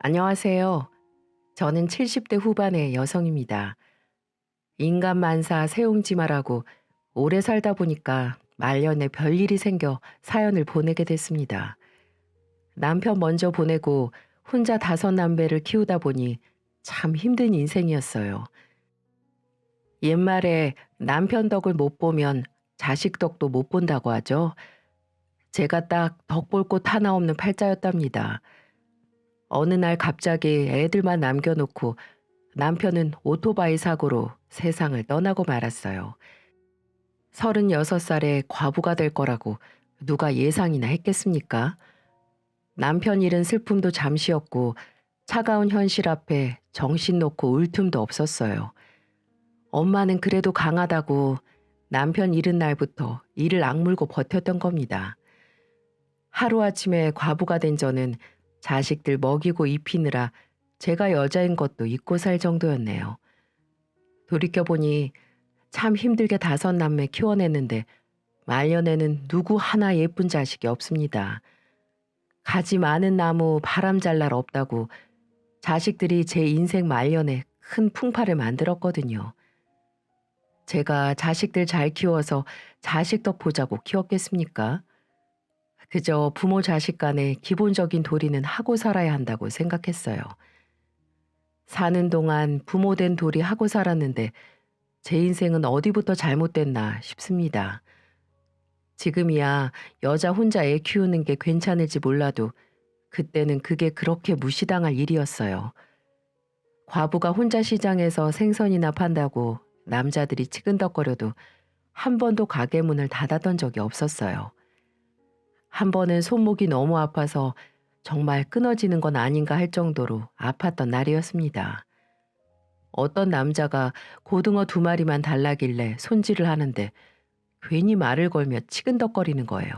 안녕하세요. 저는 70대 후반의 여성입니다. 인간 만사 세옹지마라고 오래 살다 보니까 말년에 별일이 생겨 사연을 보내게 됐습니다. 남편 먼저 보내고 혼자 다섯 남배를 키우다 보니 참 힘든 인생이었어요. 옛말에 남편 덕을 못 보면 자식 덕도 못 본다고 하죠. 제가 딱 덕 볼 곳 하나 없는 팔자였답니다. 어느 날 갑자기 애들만 남겨놓고 남편은 오토바이 사고로 세상을 떠나고 말았어요. 36살에 과부가 될 거라고 누가 예상이나 했겠습니까? 남편 잃은 슬픔도 잠시였고 차가운 현실 앞에 정신 놓고 울 틈도 없었어요. 엄마는 그래도 강하다고 남편 잃은 날부터 이를 악물고 버텼던 겁니다. 하루아침에 과부가 된 저는 자식들 먹이고 입히느라 제가 여자인 것도 잊고 살 정도였네요. 돌이켜보니 참 힘들게 다섯 남매 키워냈는데 말년에는 누구 하나 예쁜 자식이 없습니다. 가지 많은 나무 바람 잘 날 없다고 자식들이 제 인생 말년에 큰 풍파를 만들었거든요. 제가 자식들 잘 키워서 자식 덕 보자고 키웠겠습니까? 그저 부모 자식 간의 기본적인 도리는 하고 살아야 한다고 생각했어요. 사는 동안 부모 된 도리 하고 살았는데 제 인생은 어디부터 잘못됐나 싶습니다. 지금이야 여자 혼자 애 키우는 게 괜찮을지 몰라도 그때는 그게 그렇게 무시당할 일이었어요. 과부가 혼자 시장에서 생선이나 판다고 남자들이 치근덕거려도 한 번도 가게 문을 닫았던 적이 없었어요. 한 번은 손목이 너무 아파서 정말 끊어지는 건 아닌가 할 정도로 아팠던 날이었습니다. 어떤 남자가 고등어 두 마리만 달라길래 손질을 하는데 괜히 말을 걸며 치근덕거리는 거예요.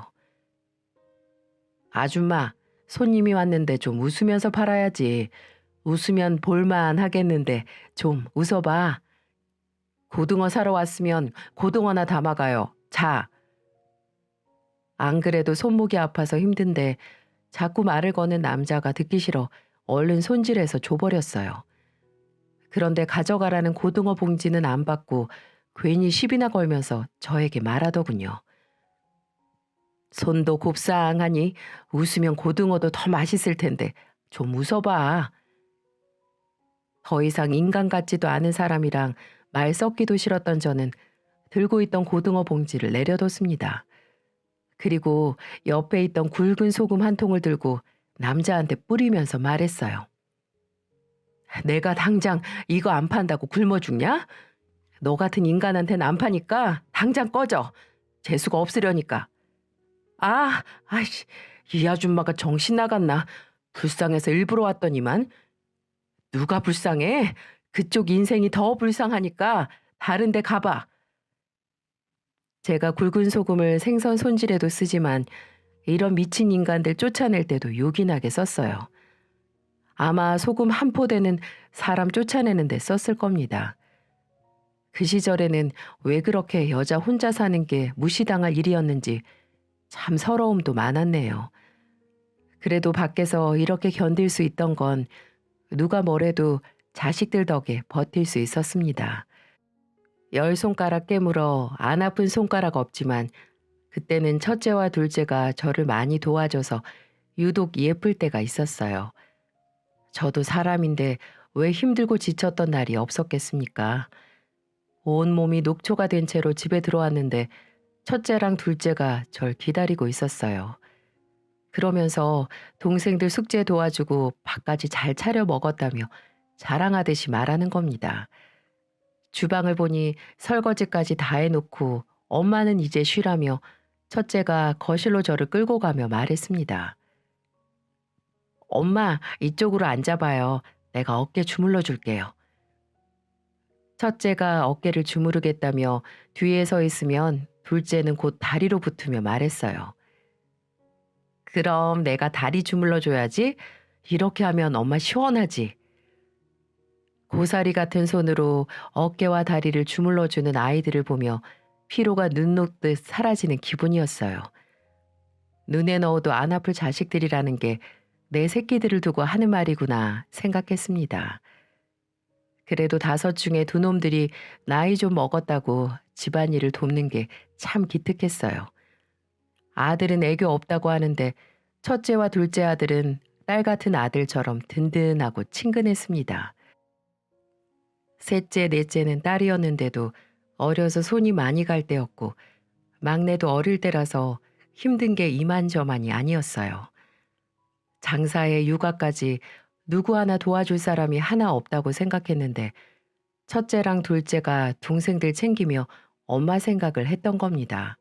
아줌마, 손님이 왔는데 좀 웃으면서 팔아야지. 웃으면 볼만 하겠는데 좀 웃어봐. 고등어 사러 왔으면 고등어나 담아가요. 자. 안 그래도 손목이 아파서 힘든데 자꾸 말을 거는 남자가 듣기 싫어 얼른 손질해서 줘버렸어요. 그런데 가져가라는 고등어 봉지는 안 받고 괜히 시비나 걸면서 저에게 말하더군요. 손도 곱상하니 웃으면 고등어도 더 맛있을 텐데 좀 웃어봐. 더 이상 인간 같지도 않은 사람이랑 말 섞기도 싫었던 저는 들고 있던 고등어 봉지를 내려뒀습니다. 그리고 옆에 있던 굵은 소금 한 통을 들고 남자한테 뿌리면서 말했어요. 내가 당장 이거 안 판다고 굶어 죽냐? 너 같은 인간한테는 안 파니까 당장 꺼져. 재수가 없으려니까. 아이씨, 이 아줌마가 정신 나갔나? 불쌍해서 일부러 왔더니만. 누가 불쌍해? 그쪽 인생이 더 불쌍하니까 다른 데 가봐. 제가 굵은 소금을 생선 손질에도 쓰지만 이런 미친 인간들 쫓아낼 때도 요긴하게 썼어요. 아마 소금 한 포대는 사람 쫓아내는 데 썼을 겁니다. 그 시절에는 왜 그렇게 여자 혼자 사는 게 무시당할 일이었는지 참 서러움도 많았네요. 그래도 밖에서 이렇게 견딜 수 있던 건 누가 뭐래도 자식들 덕에 버틸 수 있었습니다. 열 손가락 깨물어 안 아픈 손가락 없지만 그때는 첫째와 둘째가 저를 많이 도와줘서 유독 예쁠 때가 있었어요. 저도 사람인데 왜 힘들고 지쳤던 날이 없었겠습니까? 온몸이 녹초가 된 채로 집에 들어왔는데 첫째랑 둘째가 절 기다리고 있었어요. 그러면서 동생들 숙제 도와주고 밥까지 잘 차려 먹었다며 자랑하듯이 말하는 겁니다. 주방을 보니 설거지까지 다 해놓고 엄마는 이제 쉬라며 첫째가 거실로 저를 끌고 가며 말했습니다. 엄마, 이쪽으로 앉아봐요. 내가 어깨 주물러 줄게요. 첫째가 어깨를 주무르겠다며 뒤에 서 있으면 둘째는 곧 다리로 붙으며 말했어요. 그럼 내가 다리 주물러 줘야지. 이렇게 하면 엄마 시원하지. 고사리 같은 손으로 어깨와 다리를 주물러주는 아이들을 보며 피로가 눈 녹듯 사라지는 기분이었어요. 눈에 넣어도 안 아플 자식들이라는 게 내 새끼들을 두고 하는 말이구나 생각했습니다. 그래도 다섯 중에 두 놈들이 나이 좀 먹었다고 집안일을 돕는 게 참 기특했어요. 아들은 애교 없다고 하는데 첫째와 둘째 아들은 딸 같은 아들처럼 든든하고 친근했습니다. 셋째, 넷째는 딸이었는데도 어려서 손이 많이 갈 때였고 막내도 어릴 때라서 힘든 게 이만저만이 아니었어요. 장사에 육아까지 누구 하나 도와줄 사람이 하나 없다고 생각했는데 첫째랑 둘째가 동생들 챙기며 엄마 생각을 했던 겁니다.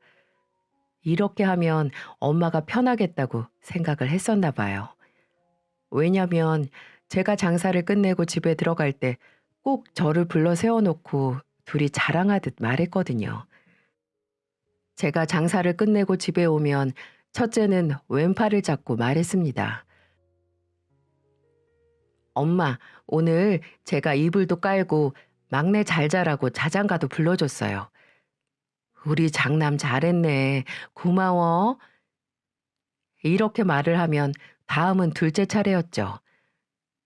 이렇게 하면 엄마가 편하겠다고 생각을 했었나 봐요. 왜냐면 제가 장사를 끝내고 집에 들어갈 때 꼭 저를 불러 세워놓고 둘이 자랑하듯 말했거든요. 제가 장사를 끝내고 집에 오면 첫째는 왼팔을 잡고 말했습니다. 엄마, 오늘 제가 이불도 깔고 막내 잘 자라고 자장가도 불러줬어요. 우리 장남 잘했네. 고마워. 이렇게 말을 하면 다음은 둘째 차례였죠.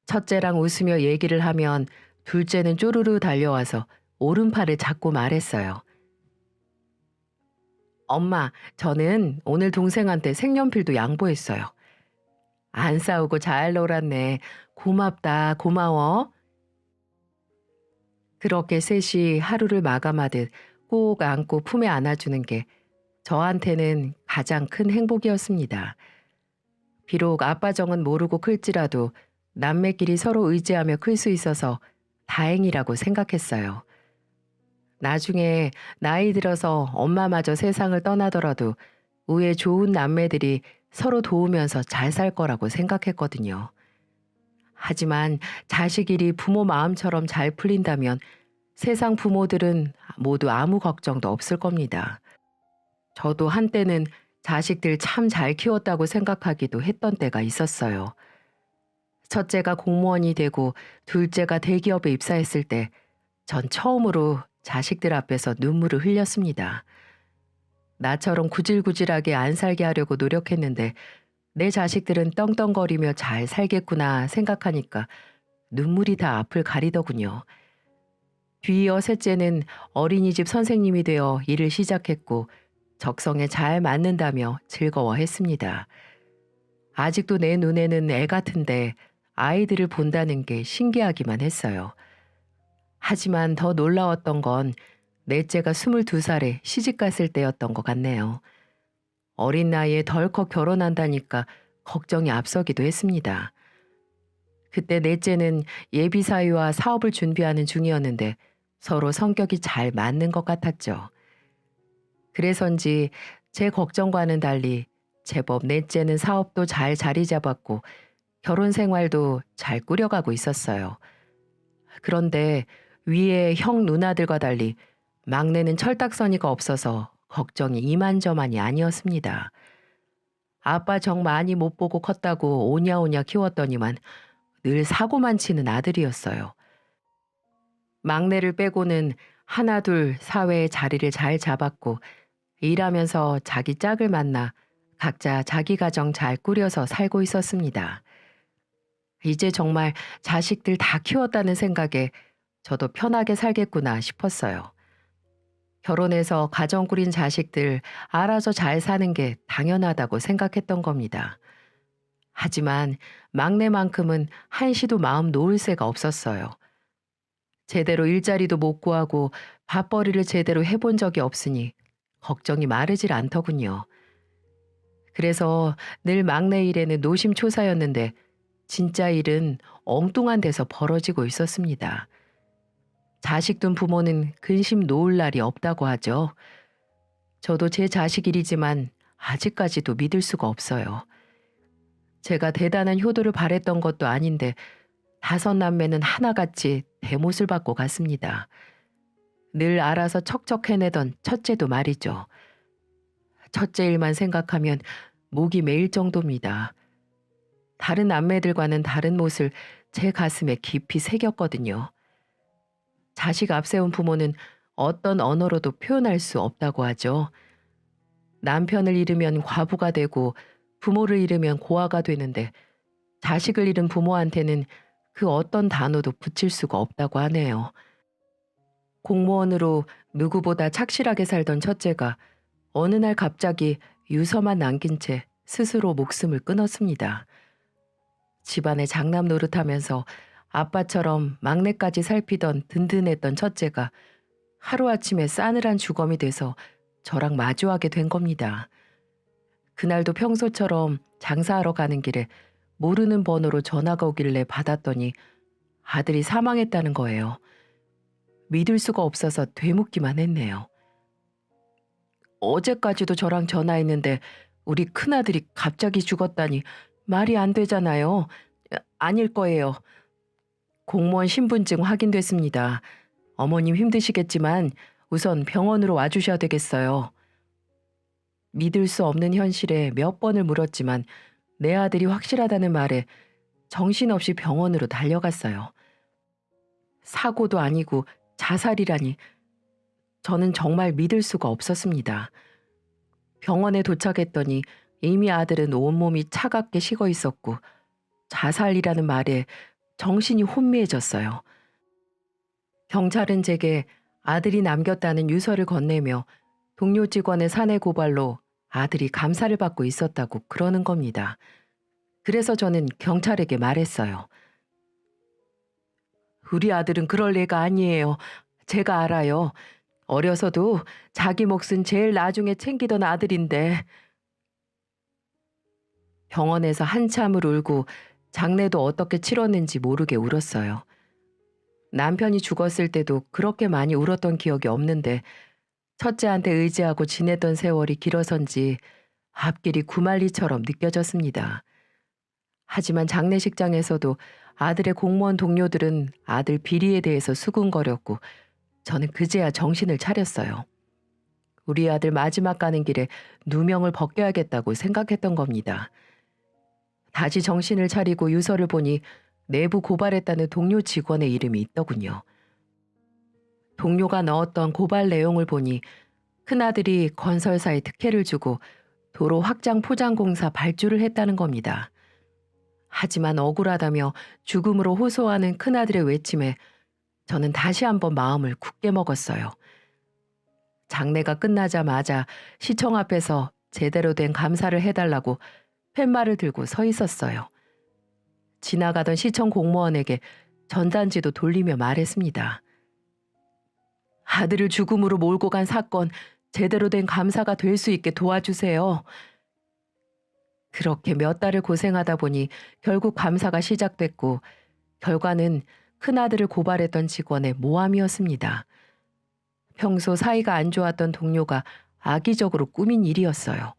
첫째랑 웃으며 얘기를 하면 둘째는 쪼르르 달려와서 오른팔을 잡고 말했어요. 엄마, 저는 오늘 동생한테 색연필도 양보했어요. 안 싸우고 잘 놀았네. 고맙다, 고마워. 그렇게 셋이 하루를 마감하듯 꼭 안고 품에 안아주는 게 저한테는 가장 큰 행복이었습니다. 비록 아빠 정은 모르고 클지라도 남매끼리 서로 의지하며 클 수 있어서 다행이라고 생각했어요. 나중에 나이 들어서 엄마마저 세상을 떠나더라도 우애 좋은 남매들이 서로 도우면서 잘 살 거라고 생각했거든요. 하지만 자식 일이 부모 마음처럼 잘 풀린다면 세상 부모들은 모두 아무 걱정도 없을 겁니다. 저도 한때는 자식들 참 잘 키웠다고 생각하기도 했던 때가 있었어요. 첫째가 공무원이 되고 둘째가 대기업에 입사했을 때 전 처음으로 자식들 앞에서 눈물을 흘렸습니다. 나처럼 구질구질하게 안 살게 하려고 노력했는데 내 자식들은 떵떵거리며 잘 살겠구나 생각하니까 눈물이 다 앞을 가리더군요. 뒤이어 셋째는 어린이집 선생님이 되어 일을 시작했고 적성에 잘 맞는다며 즐거워했습니다. 아직도 내 눈에는 애 같은데 아이들을 본다는 게 신기하기만 했어요. 하지만 더 놀라웠던 건 넷째가 22살에 시집갔을 때였던 것 같네요. 어린 나이에 덜컥 결혼한다니까 걱정이 앞서기도 했습니다. 그때 넷째는 예비사위와 사업을 준비하는 중이었는데 서로 성격이 잘 맞는 것 같았죠. 그래서인지 제 걱정과는 달리 제법 넷째는 사업도 잘 자리 잡았고 결혼 생활도 잘 꾸려가고 있었어요. 그런데 위에 형 누나들과 달리 막내는 철딱서니가 없어서 걱정이 이만저만이 아니었습니다. 아빠 정 많이 못 보고 컸다고 오냐오냐 키웠더니만 늘 사고만 치는 아들이었어요. 막내를 빼고는 하나둘 사회의 자리를 잘 잡았고 일하면서 자기 짝을 만나 각자 자기 가정 잘 꾸려서 살고 있었습니다. 이제 정말 자식들 다 키웠다는 생각에 저도 편하게 살겠구나 싶었어요. 결혼해서 가정 꾸린 자식들 알아서 잘 사는 게 당연하다고 생각했던 겁니다. 하지만 막내만큼은 한시도 마음 놓을 새가 없었어요. 제대로 일자리도 못 구하고 밥벌이를 제대로 해본 적이 없으니 걱정이 마르질 않더군요. 그래서 늘 막내 일에는 노심초사였는데 진짜 일은 엉뚱한 데서 벌어지고 있었습니다. 자식 둔 부모는 근심 놓을 날이 없다고 하죠. 저도 제 자식 일이지만 아직까지도 믿을 수가 없어요. 제가 대단한 효도를 바랬던 것도 아닌데 다섯 남매는 하나같이 대못을 받고 갔습니다. 늘 알아서 척척 해내던 첫째도 말이죠. 첫째 일만 생각하면 목이 메일 정도입니다. 다른 남매들과는 다른 못을 제 가슴에 깊이 새겼거든요. 자식 앞세운 부모는 어떤 언어로도 표현할 수 없다고 하죠. 남편을 잃으면 과부가 되고 부모를 잃으면 고아가 되는데 자식을 잃은 부모한테는 그 어떤 단어도 붙일 수가 없다고 하네요. 공무원으로 누구보다 착실하게 살던 첫째가 어느 날 갑자기 유서만 남긴 채 스스로 목숨을 끊었습니다. 집안의 장남 노릇하면서 아빠처럼 막내까지 살피던 든든했던 첫째가 하루아침에 싸늘한 주검이 돼서 저랑 마주하게 된 겁니다. 그날도 평소처럼 장사하러 가는 길에 모르는 번호로 전화가 오길래 받았더니 아들이 사망했다는 거예요. 믿을 수가 없어서 되묻기만 했네요. 어제까지도 저랑 전화했는데 우리 큰아들이 갑자기 죽었다니 말이 안 되잖아요. 아닐 거예요. 공무원 신분증 확인됐습니다. 어머님 힘드시겠지만 우선 병원으로 와주셔야 되겠어요. 믿을 수 없는 현실에 몇 번을 물었지만 내 아들이 확실하다는 말에 정신없이 병원으로 달려갔어요. 사고도 아니고 자살이라니 저는 정말 믿을 수가 없었습니다. 병원에 도착했더니 이미 아들은 온몸이 차갑게 식어 있었고 자살이라는 말에 정신이 혼미해졌어요. 경찰은 제게 아들이 남겼다는 유서를 건네며 동료 직원의 사내 고발로 아들이 감사를 받고 있었다고 그러는 겁니다. 그래서 저는 경찰에게 말했어요. 우리 아들은 그럴 애가 아니에요. 제가 알아요. 어려서도 자기 몫은 제일 나중에 챙기던 아들인데. 병원에서 한참을 울고 장례도 어떻게 치렀는지 모르게 울었어요. 남편이 죽었을 때도 그렇게 많이 울었던 기억이 없는데 첫째한테 의지하고 지냈던 세월이 길어서인지 앞길이 구말리처럼 느껴졌습니다. 하지만 장례식장에서도 아들의 공무원 동료들은 아들 비리에 대해서 수군거렸고 저는 그제야 정신을 차렸어요. 우리 아들 마지막 가는 길에 누명을 벗겨야겠다고 생각했던 겁니다. 다시 정신을 차리고 유서를 보니 내부 고발했다는 동료 직원의 이름이 있더군요. 동료가 넣었던 고발 내용을 보니 큰아들이 건설사에 특혜를 주고 도로 확장 포장공사 발주를 했다는 겁니다. 하지만 억울하다며 죽음으로 호소하는 큰아들의 외침에 저는 다시 한번 마음을 굳게 먹었어요. 장례가 끝나자마자 시청 앞에서 제대로 된 감사를 해달라고 팻말을 들고 서 있었어요. 지나가던 시청 공무원에게 전단지도 돌리며 말했습니다. 아들을 죽음으로 몰고 간 사건 제대로 된 감사가 될 수 있게 도와주세요. 그렇게 몇 달을 고생하다 보니 결국 감사가 시작됐고 결과는 큰아들을 고발했던 직원의 모함이었습니다. 평소 사이가 안 좋았던 동료가 악의적으로 꾸민 일이었어요.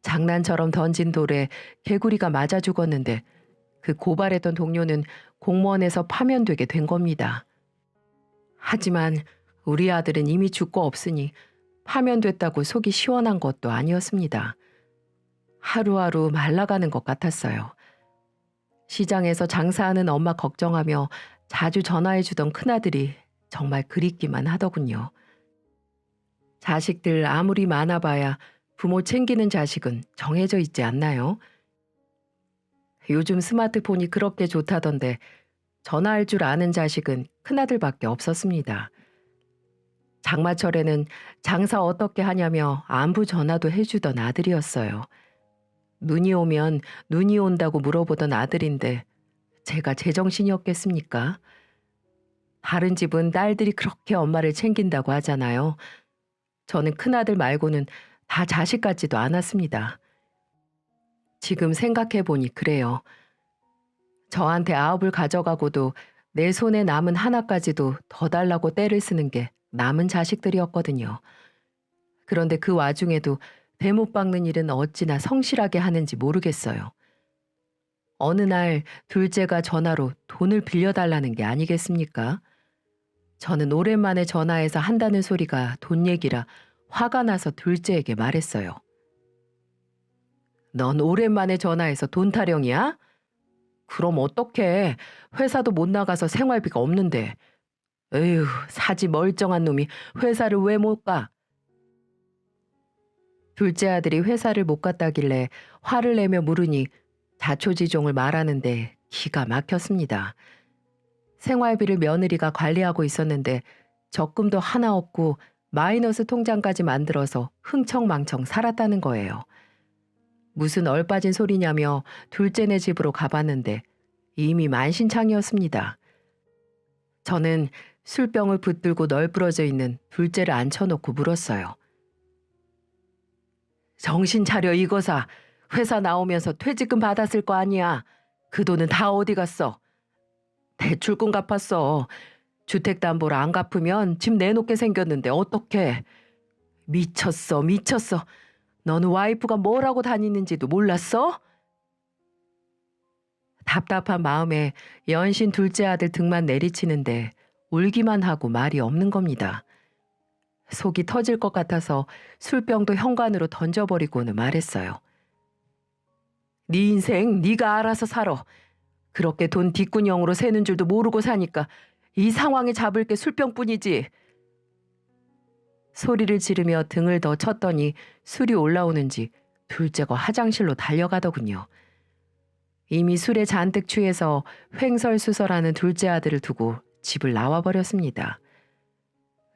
장난처럼 던진 돌에 개구리가 맞아 죽었는데 그 고발했던 동료는 공무원에서 파면되게 된 겁니다. 하지만 우리 아들은 이미 죽고 없으니 파면됐다고 속이 시원한 것도 아니었습니다. 하루하루 말라가는 것 같았어요. 시장에서 장사하는 엄마 걱정하며 자주 전화해주던 큰아들이 정말 그립기만 하더군요. 자식들 아무리 많아봐야 부모 챙기는 자식은 정해져 있지 않나요? 요즘 스마트폰이 그렇게 좋다던데 전화할 줄 아는 자식은 큰아들밖에 없었습니다. 장마철에는 장사 어떻게 하냐며 안부 전화도 해주던 아들이었어요. 눈이 오면 눈이 온다고 물어보던 아들인데 제가 제정신이었겠습니까? 다른 집은 딸들이 그렇게 엄마를 챙긴다고 하잖아요. 저는 큰아들 말고는 다 자식 같지도 않았습니다. 지금 생각해보니 그래요. 저한테 아홉을 가져가고도 내 손에 남은 하나까지도 더 달라고 떼를 쓰는 게 남은 자식들이었거든요. 그런데 그 와중에도 대못 박는 일은 어찌나 성실하게 하는지 모르겠어요. 어느 날 둘째가 전화로 돈을 빌려달라는 게 아니겠습니까? 저는 오랜만에 전화해서 한다는 소리가 돈 얘기라 화가 나서 둘째에게 말했어요. 넌 오랜만에 전화해서 돈 타령이야? 그럼 어떡해. 회사도 못 나가서 생활비가 없는데. 에휴, 사지 멀쩡한 놈이 회사를 왜 못 가? 둘째 아들이 회사를 못 갔다길래 화를 내며 물으니 자초지종을 말하는데 기가 막혔습니다. 생활비를 며느리가 관리하고 있었는데 적금도 하나 없고 마이너스 통장까지 만들어서 흥청망청 살았다는 거예요. 무슨 얼빠진 소리냐며 둘째네 집으로 가봤는데 이미 만신창이었습니다. 저는 술병을 붙들고 널브러져 있는 둘째를 앉혀놓고 물었어요. 정신 차려 이거사. 회사 나오면서 퇴직금 받았을 거 아니야. 그 돈은 다 어디 갔어? 대출금 갚았어. 주택담보를 안 갚으면 집 내놓게 생겼는데 어떡해. 미쳤어 미쳤어. 너는 와이프가 뭐라고 다니는지도 몰랐어? 답답한 마음에 연신 둘째 아들 등만 내리치는데 울기만 하고 말이 없는 겁니다. 속이 터질 것 같아서 술병도 현관으로 던져버리고는 말했어요. 네 인생 네가 알아서 살아. 그렇게 돈 뒷구녕으로 새는 줄도 모르고 사니까 이 상황에 잡을 게 술병뿐이지. 소리를 지르며 등을 더 쳤더니 술이 올라오는지 둘째가 화장실로 달려가더군요. 이미 술에 잔뜩 취해서 횡설수설하는 둘째 아들을 두고 집을 나와버렸습니다.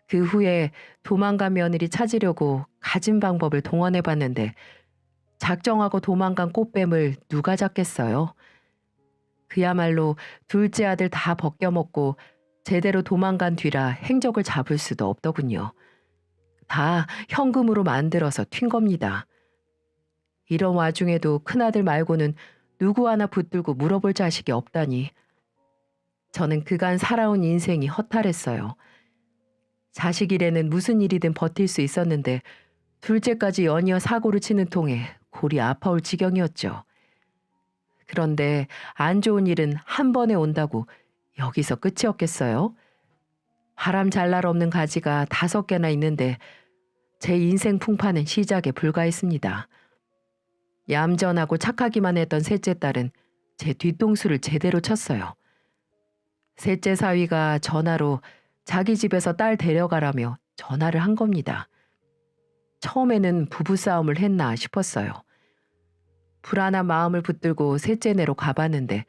그 후에 도망간 며느리 찾으려고 가진 방법을 동원해봤는데 작정하고 도망간 꽃뱀을 누가 잡겠어요? 그야말로 둘째 아들 다 벗겨먹고 제대로 도망간 뒤라 행적을 잡을 수도 없더군요. 다 현금으로 만들어서 튄 겁니다. 이런 와중에도 큰아들 말고는 누구 하나 붙들고 물어볼 자식이 없다니. 저는 그간 살아온 인생이 허탈했어요. 자식 일에는 무슨 일이든 버틸 수 있었는데 둘째까지 연이어 사고를 치는 통에 골이 아파올 지경이었죠. 그런데 안 좋은 일은 한 번에 온다고 여기서 끝이었겠어요? 바람 잘 날 없는 가지가 5개나 있는데 제 인생 풍파는 시작에 불과했습니다. 얌전하고 착하기만 했던 셋째 딸은 제 뒤통수를 제대로 쳤어요. 셋째 사위가 전화로 자기 집에서 딸 데려가라며 전화를 한 겁니다. 처음에는 부부싸움을 했나 싶었어요. 불안한 마음을 붙들고 셋째네로 가봤는데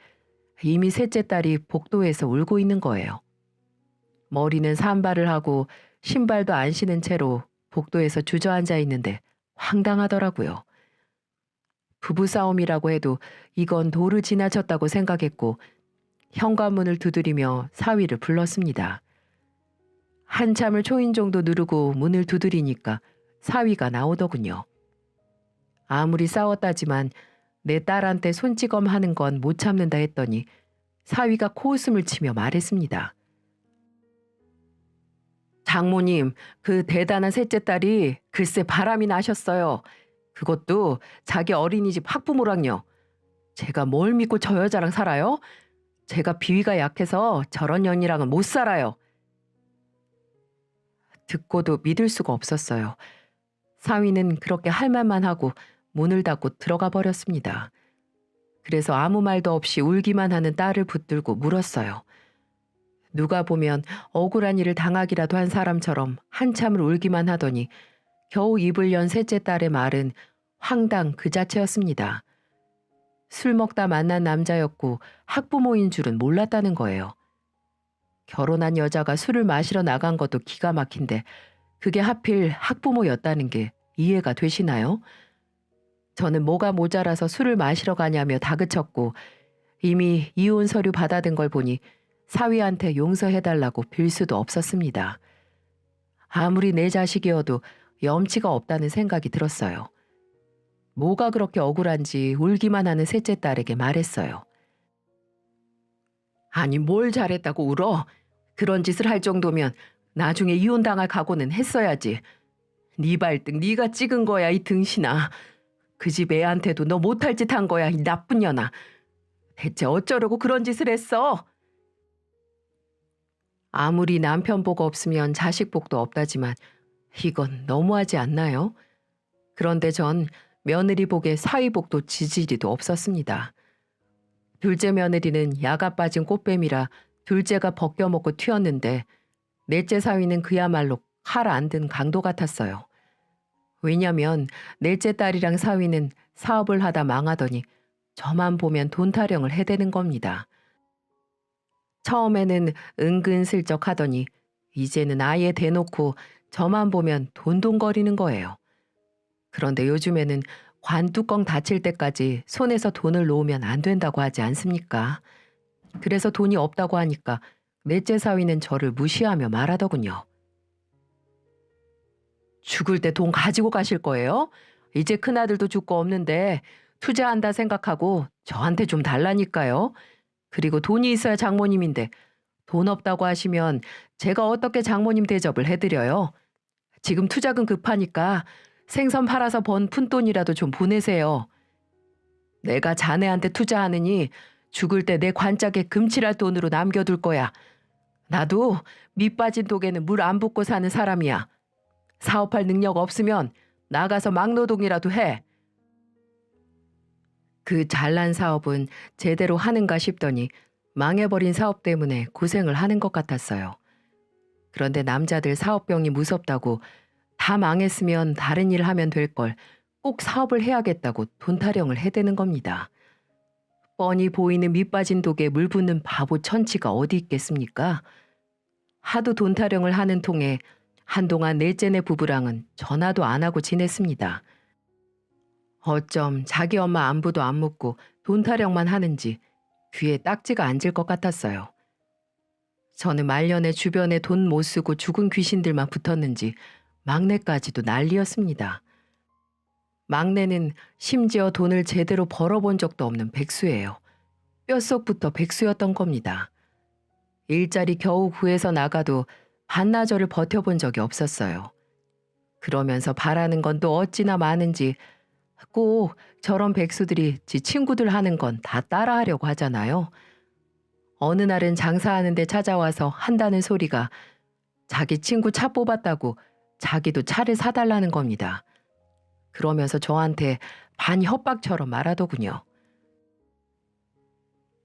이미 셋째 딸이 복도에서 울고 있는 거예요. 머리는 산발을 하고 신발도 안 신은 채로 복도에서 주저앉아 있는데 황당하더라고요. 부부싸움이라고 해도 이건 도를 지나쳤다고 생각했고 현관문을 두드리며 사위를 불렀습니다. 한참을 초인종도 누르고 문을 두드리니까 사위가 나오더군요. 아무리 싸웠다지만 내 딸한테 손찌검 하는 건 못 참는다 했더니 사위가 코웃음을 치며 말했습니다. 장모님, 그 대단한 셋째 딸이 글쎄 바람이 나셨어요. 그것도 자기 어린이집 학부모랑요. 제가 뭘 믿고 저 여자랑 살아요? 제가 비위가 약해서 저런 년이랑은 못 살아요. 듣고도 믿을 수가 없었어요. 사위는 그렇게 할 말만 하고 문을 닫고 들어가 버렸습니다. 그래서 아무 말도 없이 울기만 하는 딸을 붙들고 물었어요. 누가 보면 억울한 일을 당하기라도 한 사람처럼 한참을 울기만 하더니 겨우 입을 연 셋째 딸의 말은 황당 그 자체였습니다. 술 먹다 만난 남자였고 학부모인 줄은 몰랐다는 거예요. 결혼한 여자가 술을 마시러 나간 것도 기가 막힌데 그게 하필 학부모였다는 게 이해가 되시나요? 저는 뭐가 모자라서 술을 마시러 가냐며 다그쳤고 이미 이혼 서류 받아든 걸 보니 사위한테 용서해달라고 빌 수도 없었습니다. 아무리 내 자식이어도 염치가 없다는 생각이 들었어요. 뭐가 그렇게 억울한지 울기만 하는 셋째 딸에게 말했어요. 아니 뭘 잘했다고 울어? 그런 짓을 할 정도면 나중에 이혼당할 각오는 했어야지. 네 발등 네가 찍은 거야 이 등신아. 그 집 애한테도 너 못할 짓 한 거야 이 나쁜 년아. 대체 어쩌려고 그런 짓을 했어? 아무리 남편 복 없으면 자식 복도 없다지만 이건 너무하지 않나요? 그런데 전 며느리 복에 사위 복도 지지리도 없었습니다. 둘째 며느리는 야가 빠진 꽃뱀이라 둘째가 벗겨먹고 튀었는데 넷째 사위는 그야말로 칼 안 든 강도 같았어요. 왜냐면 넷째 딸이랑 사위는 사업을 하다 망하더니 저만 보면 돈 타령을 해대는 겁니다. 처음에는 은근슬쩍 하더니 이제는 아예 대놓고 저만 보면 돈돈거리는 거예요. 그런데 요즘에는 관뚜껑 닫힐 때까지 손에서 돈을 놓으면 안 된다고 하지 않습니까? 그래서 돈이 없다고 하니까 넷째 사위는 저를 무시하며 말하더군요. 죽을 때 돈 가지고 가실 거예요? 이제 큰아들도 죽고 없는데 투자한다 생각하고 저한테 좀 달라니까요. 그리고 돈이 있어야 장모님인데 돈 없다고 하시면 제가 어떻게 장모님 대접을 해드려요? 지금 투자금 급하니까 생선 팔아서 번 푼돈이라도 좀 보내세요. 내가 자네한테 투자하느니 죽을 때 내 관짝에 금칠할 돈으로 남겨둘 거야. 나도 밑 빠진 독에는 물 안 붓고 사는 사람이야. 사업할 능력 없으면 나가서 막노동이라도 해. 그 잘난 사업은 제대로 하는가 싶더니 망해버린 사업 때문에 고생을 하는 것 같았어요. 그런데 남자들 사업병이 무섭다고 다 망했으면 다른 일 하면 될 걸 꼭 사업을 해야겠다고 돈 타령을 해대는 겁니다. 뻔히 보이는 밑 빠진 독에 물 붓는 바보 천치가 어디 있겠습니까? 하도 돈 타령을 하는 통에 한동안 넷째네 부부랑은 전화도 안 하고 지냈습니다. 어쩜 자기 엄마 안부도 안 묻고 돈 타령만 하는지 귀에 딱지가 앉을 것 같았어요. 저는 말년에 주변에 돈 못 쓰고 죽은 귀신들만 붙었는지 막내까지도 난리였습니다. 막내는 심지어 돈을 제대로 벌어본 적도 없는 백수예요. 뼛속부터 백수였던 겁니다. 일자리 겨우 구해서 나가도 반나절을 버텨본 적이 없었어요. 그러면서 바라는 건 또 어찌나 많은지 꼭 저런 백수들이 지 친구들 하는 건 다 따라하려고 하잖아요. 어느 날은 장사하는데 찾아와서 한다는 소리가 자기 친구 차 뽑았다고 자기도 차를 사달라는 겁니다. 그러면서 저한테 반협박처럼 말하더군요.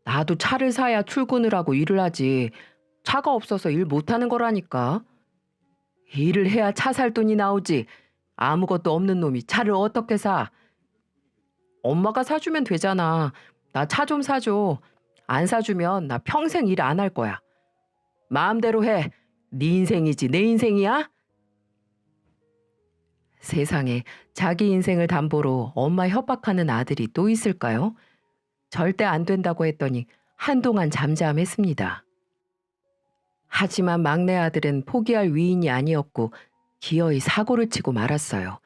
나도 차를 사야 출근을 하고 일을 하지. 차가 없어서 일 못하는 거라니까. 일을 해야 차 살 돈이 나오지. 아무것도 없는 놈이 차를 어떻게 사? 엄마가 사주면 되잖아. 나 차 좀 사줘. 안 사주면 나 평생 일 안 할 거야. 마음대로 해. 네 인생이지 내 인생이야? 세상에 자기 인생을 담보로 엄마 협박하는 아들이 또 있을까요? 절대 안 된다고 했더니 한동안 잠잠했습니다. 하지만 막내 아들은 포기할 위인이 아니었고 기어이 사고를 치고 말았어요.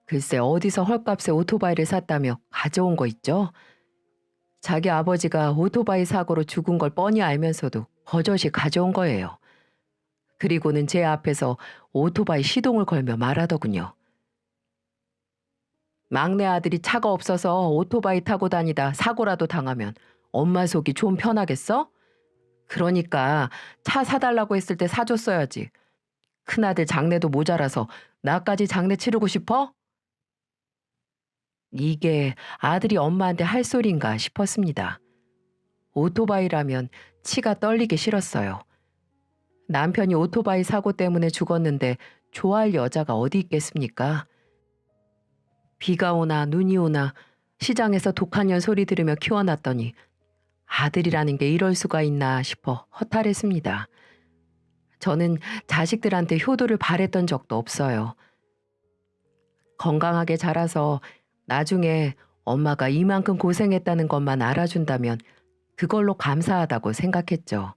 글쎄 어디서 헐값에 오토바이를 샀다며 가져온 거 있죠? 자기 아버지가 오토바이 사고로 죽은 걸 뻔히 알면서도 버젓이 가져온 거예요. 그리고는 제 앞에서 오토바이 시동을 걸며 말하더군요. 막내 아들이 차가 없어서 오토바이 타고 다니다 사고라도 당하면 엄마 속이 좀 편하겠어? 그러니까 차 사달라고 했을 때 사줬어야지. 큰아들 장례도 모자라서 나까지 장례 치르고 싶어? 이게 아들이 엄마한테 할 소린가 싶었습니다. 오토바이라면 치가 떨리기 싫었어요. 남편이 오토바이 사고 때문에 죽었는데 좋아할 여자가 어디 있겠습니까? 비가 오나 눈이 오나 시장에서 독한년 소리 들으며 키워놨더니 아들이라는 게 이럴 수가 있나 싶어 허탈했습니다. 저는 자식들한테 효도를 바랬던 적도 없어요. 건강하게 자라서 나중에 엄마가 이만큼 고생했다는 것만 알아준다면 그걸로 감사하다고 생각했죠.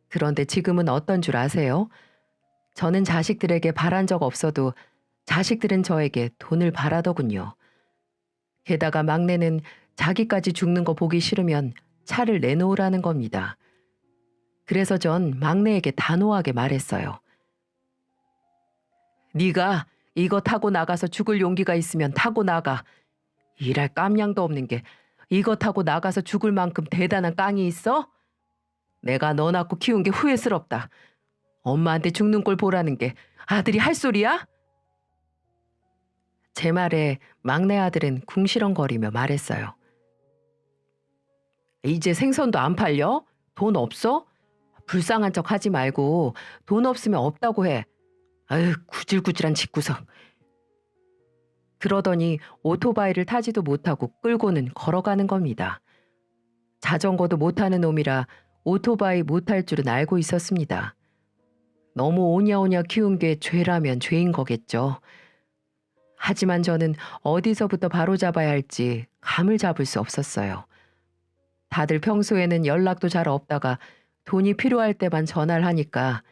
그런데 지금은 어떤 줄 아세요? 저는 자식들에게 바란 적 없어도 자식들은 저에게 돈을 바라더군요. 게다가 막내는 자기까지 죽는 거 보기 싫으면 차를 내놓으라는 겁니다. 그래서 전 막내에게 단호하게 말했어요. 네가 이거 타고 나가서 죽을 용기가 있으면 타고 나가. 일할 깜냥도 없는 게 이거 타고 나가서 죽을 만큼 대단한 깡이 있어? 내가 너 낳고 키운 게 후회스럽다. 엄마한테 죽는 꼴 보라는 게 아들이 할 소리야? 제 말에 막내 아들은 궁시렁거리며 말했어요. 이제 생선도 안 팔려? 돈 없어? 불쌍한 척 하지 말고 돈 없으면 없다고 해. 아유 구질구질한 집구석. 그러더니 오토바이를 타지도 못하고 끌고는 걸어가는 겁니다. 자전거도 못하는 놈이라 오토바이 못할 줄은 알고 있었습니다. 너무 오냐오냐 키운 게 죄라면 죄인 거겠죠. 하지만 저는 어디서부터 바로잡아야 할지 감을 잡을 수 없었어요. 다들 평소에는 연락도 잘 없다가 돈이 필요할 때만 전화를 하니까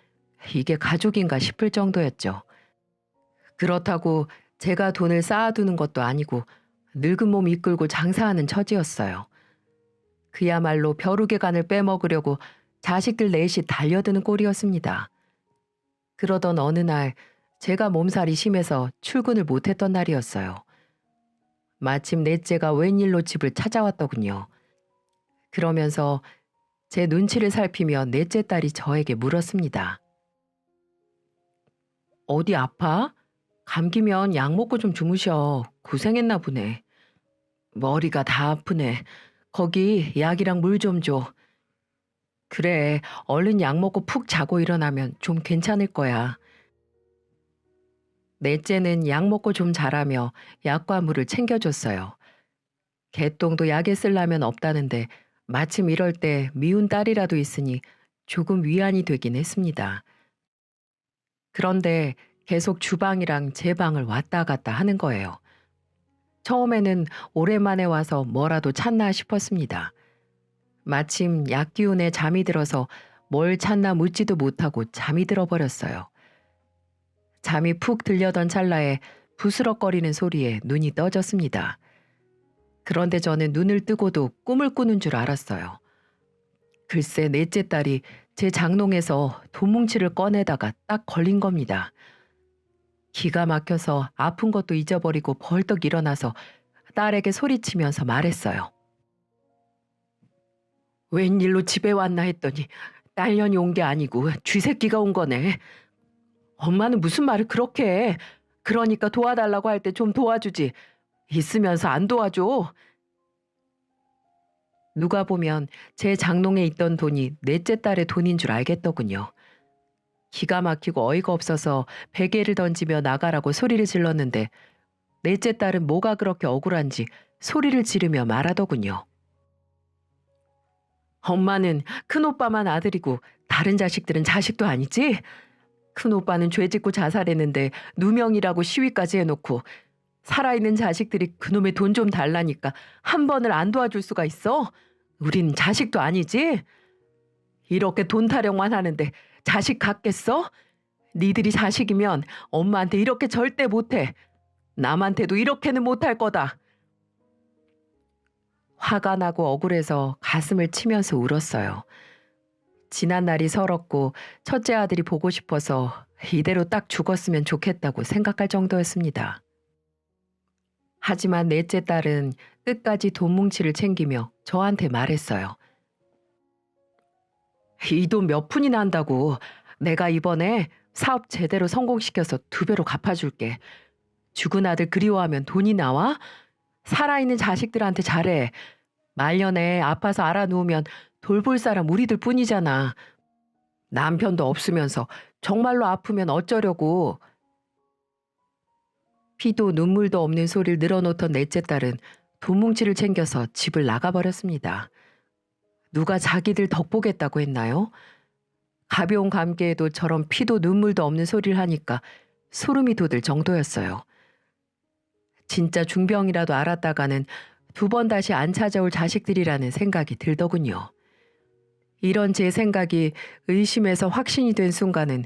이게 가족인가 싶을 정도였죠. 그렇다고 제가 돈을 쌓아두는 것도 아니고 늙은 몸 이끌고 장사하는 처지였어요. 그야말로 벼룩의 간을 빼먹으려고 자식들 넷이 달려드는 꼴이었습니다. 그러던 어느 날 제가 몸살이 심해서 출근을 못했던 날이었어요. 마침 넷째가 웬일로 집을 찾아왔더군요. 그러면서 제 눈치를 살피며 넷째 딸이 저에게 물었습니다. 어디 아파? 감기면 약 먹고 좀 주무셔. 고생했나 보네. 머리가 다 아프네. 거기 약이랑 물 좀 줘. 그래, 얼른 약 먹고 푹 자고 일어나면 좀 괜찮을 거야. 넷째는 약 먹고 좀 자라며 약과 물을 챙겨줬어요. 개똥도 약에 쓸라면 없다는데 마침 이럴 때 미운 딸이라도 있으니 조금 위안이 되긴 했습니다. 그런데 계속 주방이랑 제 방을 왔다 갔다 하는 거예요. 처음에는 오랜만에 와서 뭐라도 찾나 싶었습니다. 마침 약 기운에 잠이 들어서 뭘 찾나 묻지도 못하고 잠이 들어버렸어요. 잠이 푹 들려던 찰나에 부스럭거리는 소리에 눈이 떠졌습니다. 그런데 저는 눈을 뜨고도 꿈을 꾸는 줄 알았어요. 글쎄 넷째 딸이 제 장롱에서 돈뭉치를 꺼내다가 딱 걸린 겁니다. 기가 막혀서 아픈 것도 잊어버리고 벌떡 일어나서 딸에게 소리치면서 말했어요. 웬일로 집에 왔나 했더니 딸년이 온 게 아니고 쥐새끼가 온 거네. 엄마는 무슨 말을 그렇게 해. 그러니까 도와달라고 할 때 좀 도와주지. 있으면서 안 도와줘. 누가 보면 제 장롱에 있던 돈이 넷째 딸의 돈인 줄 알겠더군요. 기가 막히고 어이가 없어서 베개를 던지며 나가라고 소리를 질렀는데 넷째 딸은 뭐가 그렇게 억울한지 소리를 지르며 말하더군요. 엄마는 큰오빠만 아들이고 다른 자식들은 자식도 아니지? 큰오빠는 죄짓고 자살했는데 누명이라고 시위까지 해놓고 살아있는 자식들이 그놈의 돈 좀 달라니까 한 번을 안 도와줄 수가 있어? 우린 자식도 아니지? 이렇게 돈 타령만 하는데 자식 같겠어? 니들이 자식이면 엄마한테 이렇게 절대 못해. 남한테도 이렇게는 못할 거다. 화가 나고 억울해서 가슴을 치면서 울었어요. 지난 날이 서럽고 첫째 아들이 보고 싶어서 이대로 딱 죽었으면 좋겠다고 생각할 정도였습니다. 하지만 넷째 딸은 끝까지 돈뭉치를 챙기며 저한테 말했어요. 이 돈 몇 푼이나 한다고. 내가 이번에 사업 제대로 성공시켜서 2배로 갚아줄게. 죽은 아들 그리워하면 돈이 나와? 살아있는 자식들한테 잘해. 말년에 아파서 알아누우면 돌볼 사람 우리들 뿐이잖아. 남편도 없으면서 정말로 아프면 어쩌려고. 피도 눈물도 없는 소리를 늘어놓던 넷째 딸은 돈뭉치를 챙겨서 집을 나가버렸습니다. 누가 자기들 덕보겠다고 했나요? 가벼운 감기에도 저런 피도 눈물도 없는 소리를 하니까 소름이 돋을 정도였어요. 진짜 중병이라도 알았다가는 2번 다시 안 찾아올 자식들이라는 생각이 들더군요. 이런 제 생각이 의심에서 확신이 된 순간은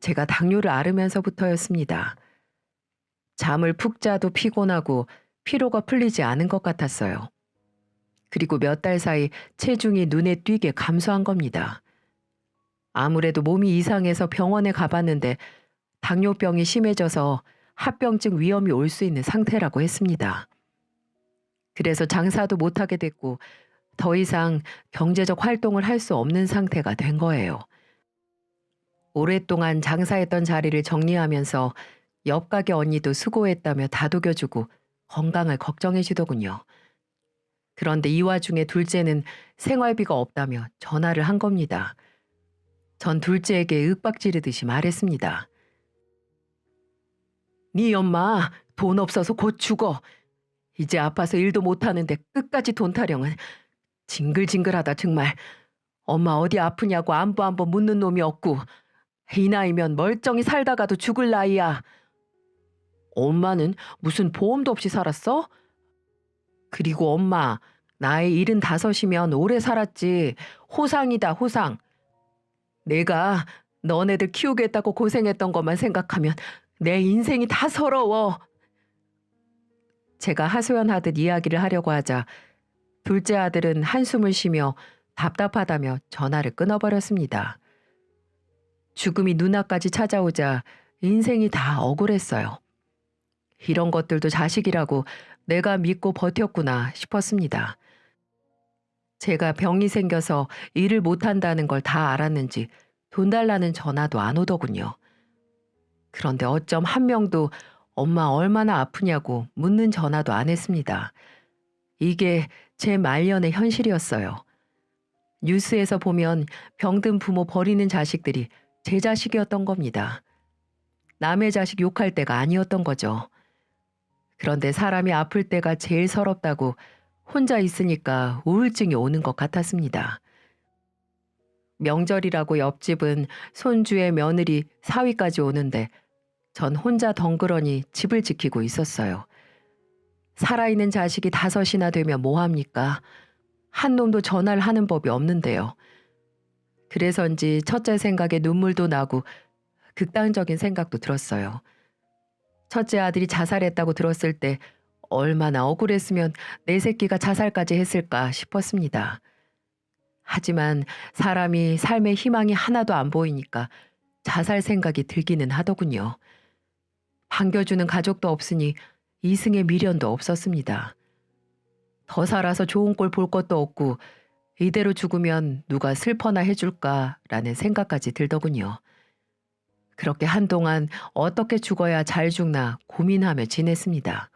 제가 당뇨를 앓으면서부터였습니다. 잠을 푹 자도 피곤하고 피로가 풀리지 않은 것 같았어요. 그리고 몇 달 사이 체중이 눈에 띄게 감소한 겁니다. 아무래도 몸이 이상해서 병원에 가봤는데 당뇨병이 심해져서 합병증 위험이 올 수 있는 상태라고 했습니다. 그래서 장사도 못하게 됐고 더 이상 경제적 활동을 할 수 없는 상태가 된 거예요. 오랫동안 장사했던 자리를 정리하면서 옆 가게 언니도 수고했다며 다독여주고 건강을 걱정해주더군요. 그런데 이 와중에 둘째는 생활비가 없다며 전화를 한 겁니다. 전 둘째에게 윽박지르듯이 말했습니다. 네 엄마 돈 없어서 곧 죽어. 이제 아파서 일도 못하는데 끝까지 돈 타령은 징글징글하다 정말. 엄마 어디 아프냐고 안부 한번 묻는 놈이 없고 이 나이면 멀쩡히 살다가도 죽을 나이야. 엄마는 무슨 보험도 없이 살았어? 그리고 엄마 나이 75이면 오래 살았지. 호상이다 호상. 내가 너네들 키우겠다고 고생했던 것만 생각하면 내 인생이 다 서러워. 제가 하소연하듯 이야기를 하려고 하자 둘째 아들은 한숨을 쉬며 답답하다며 전화를 끊어버렸습니다. 죽음이 눈앞까지 찾아오자 인생이 다 억울했어요. 이런 것들도 자식이라고 내가 믿고 버텼구나 싶었습니다. 제가 병이 생겨서 일을 못한다는 걸 다 알았는지 돈 달라는 전화도 안 오더군요. 그런데 어쩜 한 명도 엄마 얼마나 아프냐고 묻는 전화도 안 했습니다. 이게 제 말년의 현실이었어요. 뉴스에서 보면 병든 부모 버리는 자식들이 제 자식이었던 겁니다. 남의 자식 욕할 때가 아니었던 거죠. 그런데 사람이 아플 때가 제일 서럽다고 혼자 있으니까 우울증이 오는 것 같았습니다. 명절이라고 옆집은 손주의 며느리 사위까지 오는데 전 혼자 덩그러니 집을 지키고 있었어요. 살아있는 자식이 5이나 되면 뭐합니까? 한 놈도 전화를 하는 법이 없는데요. 그래서인지 첫째 생각에 눈물도 나고 극단적인 생각도 들었어요. 첫째 아들이 자살했다고 들었을 때 얼마나 억울했으면 내 새끼가 자살까지 했을까 싶었습니다. 하지만 사람이 삶의 희망이 하나도 안 보이니까 자살 생각이 들기는 하더군요. 반겨주는 가족도 없으니 이승의 미련도 없었습니다. 더 살아서 좋은 꼴 볼 것도 없고 이대로 죽으면 누가 슬퍼나 해줄까라는 생각까지 들더군요. 그렇게 한동안 어떻게 죽어야 잘 죽나 고민하며 지냈습니다.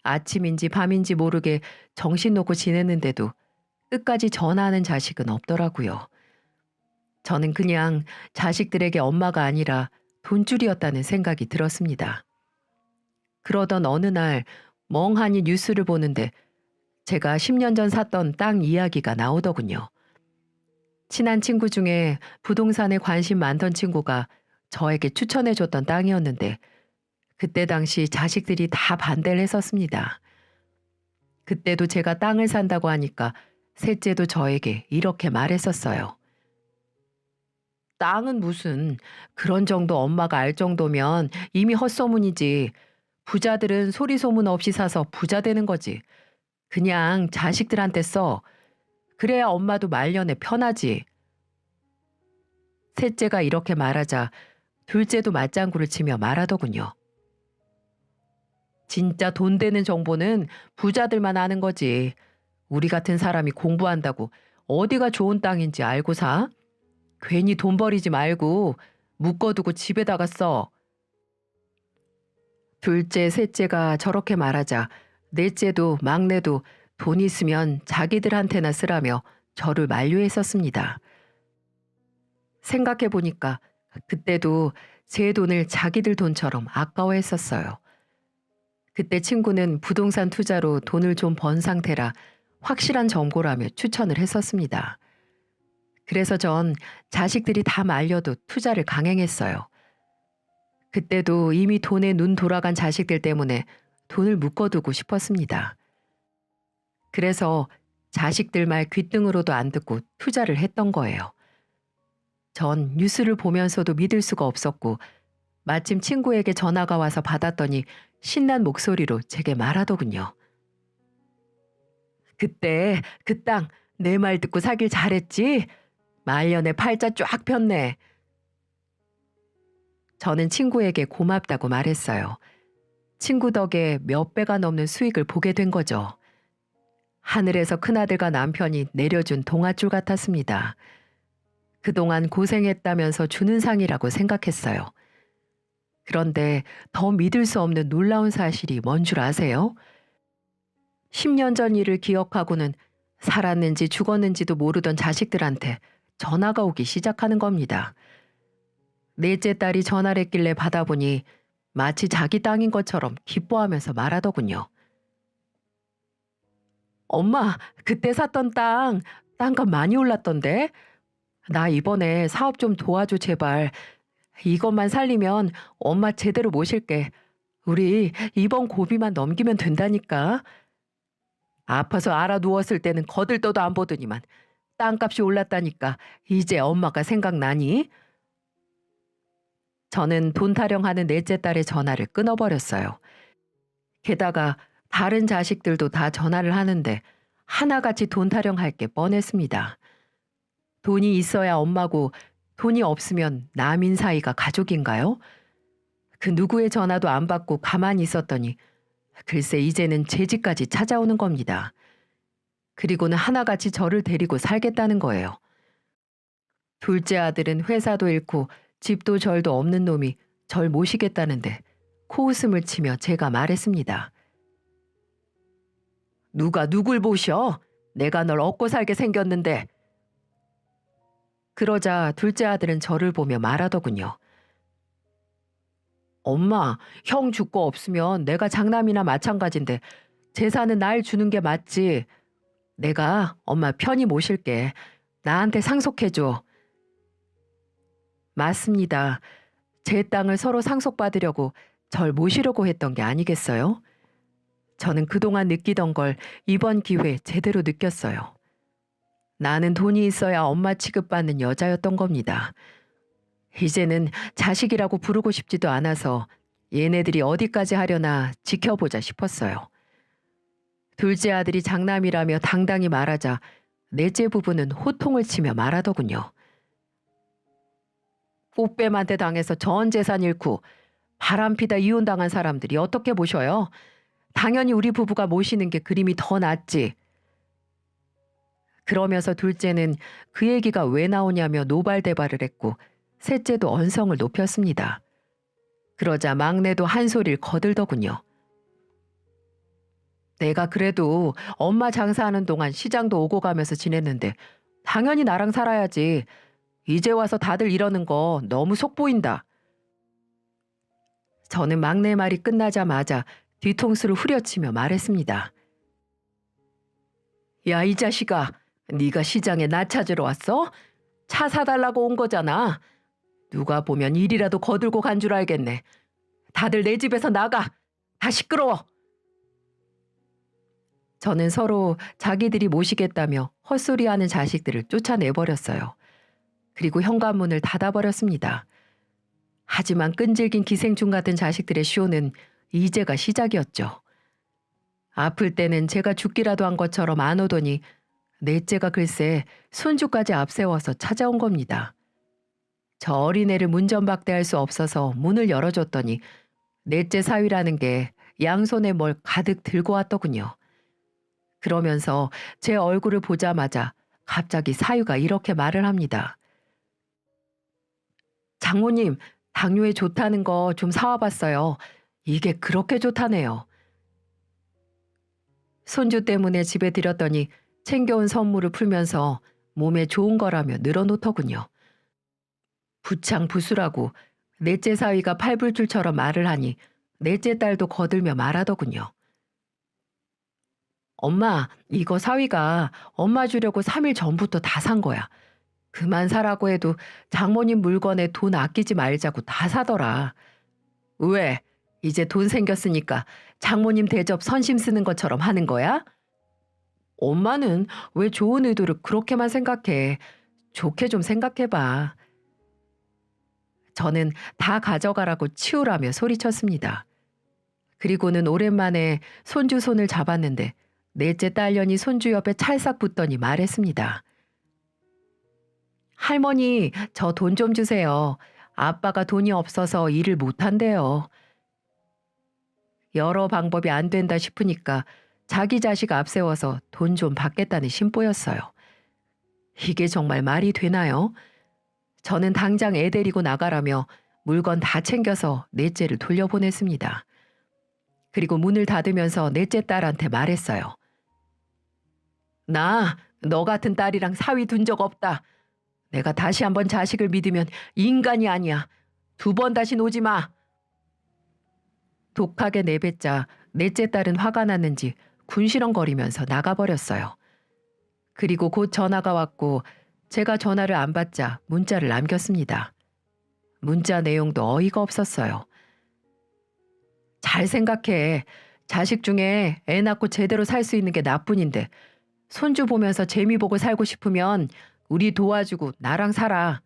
아침인지 밤인지 모르게 정신 놓고 지냈는데도 끝까지 전화하는 자식은 없더라고요. 저는 그냥 자식들에게 엄마가 아니라 돈줄이었다는 생각이 들었습니다. 그러던 어느 날 멍하니 뉴스를 보는데 제가 10년 전 샀던 땅 이야기가 나오더군요. 친한 친구 중에 부동산에 관심 많던 친구가 저에게 추천해줬던 땅이었는데 그때 당시 자식들이 다 반대를 했었습니다. 그때도 제가 땅을 산다고 하니까 셋째도 저에게 이렇게 말했었어요. 땅은 무슨, 그런 정도 엄마가 알 정도면 이미 헛소문이지. 부자들은 소리 소문 없이 사서 부자 되는 거지. 그냥 자식들한테 써. 그래야 엄마도 말년에 편하지. 셋째가 이렇게 말하자 둘째도 맞장구를 치며 말하더군요. 진짜 돈 되는 정보는 부자들만 아는 거지. 우리 같은 사람이 공부한다고 어디가 좋은 땅인지 알고 사? 괜히 돈 버리지 말고 묶어두고 집에다가 써. 둘째, 셋째가 저렇게 말하자 넷째도 막내도 돈 있으면 자기들한테나 쓰라며 저를 만류했었습니다. 생각해보니까 그때도 제 돈을 자기들 돈처럼 아까워했었어요. 그때 친구는 부동산 투자로 돈을 좀 번 상태라 확실한 정보라며 추천을 했었습니다. 그래서 전 자식들이 다 말려도 투자를 강행했어요. 그때도 이미 돈에 눈 돌아간 자식들 때문에 돈을 묶어두고 싶었습니다. 그래서 자식들 말 귓등으로도 안 듣고 투자를 했던 거예요. 전 뉴스를 보면서도 믿을 수가 없었고 마침 친구에게 전화가 와서 받았더니 신난 목소리로 제게 말하더군요. 그때 그 땅 내 말 듣고 사길 잘했지? 말년에 팔자 쫙 폈네. 저는 친구에게 고맙다고 말했어요. 친구 덕에 몇 배가 넘는 수익을 보게 된 거죠. 하늘에서 큰아들과 남편이 내려준 동아줄 같았습니다. 그동안 고생했다면서 주는 상이라고 생각했어요. 그런데 더 믿을 수 없는 놀라운 사실이 뭔 줄 아세요? 10년 전 일을 기억하고는 살았는지 죽었는지도 모르던 자식들한테 전화가 오기 시작하는 겁니다. 넷째 딸이 전화를 했길래 받아보니 마치 자기 땅인 것처럼 기뻐하면서 말하더군요. 엄마, 그때 샀던 땅값 많이 올랐던데? 나 이번에 사업 좀 도와줘, 제발. 이것만 살리면 엄마 제대로 모실게. 우리 이번 고비만 넘기면 된다니까. 아파서 알아 누웠을 때는 거들떠도 안 보더니만 땅값이 올랐다니까 이제 엄마가 생각나니? 저는 돈 타령하는 넷째 딸의 전화를 끊어버렸어요. 게다가 다른 자식들도 다 전화를 하는데 하나같이 돈 타령할 게 뻔했습니다. 돈이 있어야 엄마고 돈이 없으면 남인 사이가 가족인가요? 그 누구의 전화도 안 받고 가만히 있었더니 글쎄 이제는 제 집까지 찾아오는 겁니다. 그리고는 하나같이 저를 데리고 살겠다는 거예요. 둘째 아들은 회사도 잃고 집도 절도 없는 놈이 절 모시겠다는데 코웃음을 치며 제가 말했습니다. 누가 누굴 보셔? 내가 널 얻고 살게 생겼는데. 그러자 둘째 아들은 저를 보며 말하더군요. 엄마, 형 죽고 없으면 내가 장남이나 마찬가지인데 재산은 날 주는 게 맞지. 내가 엄마 편히 모실게. 나한테 상속해줘. 맞습니다. 제 땅을 서로 상속받으려고 절 모시려고 했던 게 아니겠어요? 저는 그동안 느끼던 걸 이번 기회에 제대로 느꼈어요. 나는 돈이 있어야 엄마 취급받는 여자였던 겁니다. 이제는 자식이라고 부르고 싶지도 않아서 얘네들이 어디까지 하려나 지켜보자 싶었어요. 둘째 아들이 장남이라며 당당히 말하자 넷째 부부는 호통을 치며 말하더군요. 꽃뱀한테 당해서 전 재산 잃고 바람피다 이혼당한 사람들이 어떻게 모셔요? 당연히 우리 부부가 모시는 게 그림이 더 낫지. 그러면서 둘째는 그 얘기가 왜 나오냐며 노발대발을 했고 셋째도 언성을 높였습니다. 그러자 막내도 한 소리를 거들더군요. 내가 그래도 엄마 장사하는 동안 시장도 오고 가면서 지냈는데 당연히 나랑 살아야지. 이제 와서 다들 이러는 거 너무 속보인다. 저는 막내 말이 끝나자마자 뒤통수를 후려치며 말했습니다. 야, 이 자식아, 네가 시장에 나 찾으러 왔어? 차 사달라고 온 거잖아. 누가 보면 일이라도 거들고 간 줄 알겠네. 다들 내 집에서 나가. 다 시끄러워. 저는 서로 자기들이 모시겠다며 헛소리하는 자식들을 쫓아내버렸어요. 그리고 현관문을 닫아버렸습니다. 하지만 끈질긴 기생충 같은 자식들의 쇼는 이제가 시작이었죠. 아플 때는 제가 죽기라도 한 것처럼 안 오더니 넷째가 글쎄 손주까지 앞세워서 찾아온 겁니다. 저 어린애를 문전박대할 수 없어서 문을 열어줬더니 넷째 사위라는 게 양손에 뭘 가득 들고 왔더군요. 그러면서 제 얼굴을 보자마자 갑자기 사위가 이렇게 말을 합니다. 장모님, 당뇨에 좋다는 거 좀 사와봤어요. 이게 그렇게 좋다네요. 손주 때문에 집에 들였더니 챙겨온 선물을 풀면서 몸에 좋은 거라며 늘어놓더군요. 부창부수라고 넷째 사위가 팔불출처럼 말을 하니 넷째 딸도 거들며 말하더군요. 엄마, 이거 사위가 엄마 주려고 3일 전부터 다 산 거야. 그만 사라고 해도 장모님 물건에 돈 아끼지 말자고 다 사더라. 왜? 이제 돈 생겼으니까 장모님 대접 선심 쓰는 것처럼 하는 거야? 엄마는 왜 좋은 의도를 그렇게만 생각해? 좋게 좀 생각해봐. 저는 다 가져가라고 치우라며 소리쳤습니다. 그리고는 오랜만에 손주 손을 잡았는데 넷째 딸년이 손주 옆에 찰싹 붙더니 말했습니다. 할머니, 저 돈 좀 주세요. 아빠가 돈이 없어서 일을 못한대요. 여러 방법이 안 된다 싶으니까 자기 자식 앞세워서 돈 좀 받겠다는 심보였어요. 이게 정말 말이 되나요? 저는 당장 애 데리고 나가라며 물건 다 챙겨서 넷째를 돌려보냈습니다. 그리고 문을 닫으면서 넷째 딸한테 말했어요. 나 너 같은 딸이랑 사위 둔 적 없다. 내가 다시 한번 자식을 믿으면 인간이 아니야. 2번 다시 오지 마. 독하게 내뱉자 넷째 딸은 화가 났는지 군시렁거리면서 나가버렸어요. 그리고 곧 전화가 왔고 제가 전화를 안 받자 문자를 남겼습니다. 문자 내용도 어이가 없었어요. 잘 생각해. 자식 중에 애 낳고 제대로 살 수 있는 게 나뿐인데 손주 보면서 재미 보고 살고 싶으면 우리 도와주고 나랑 살아.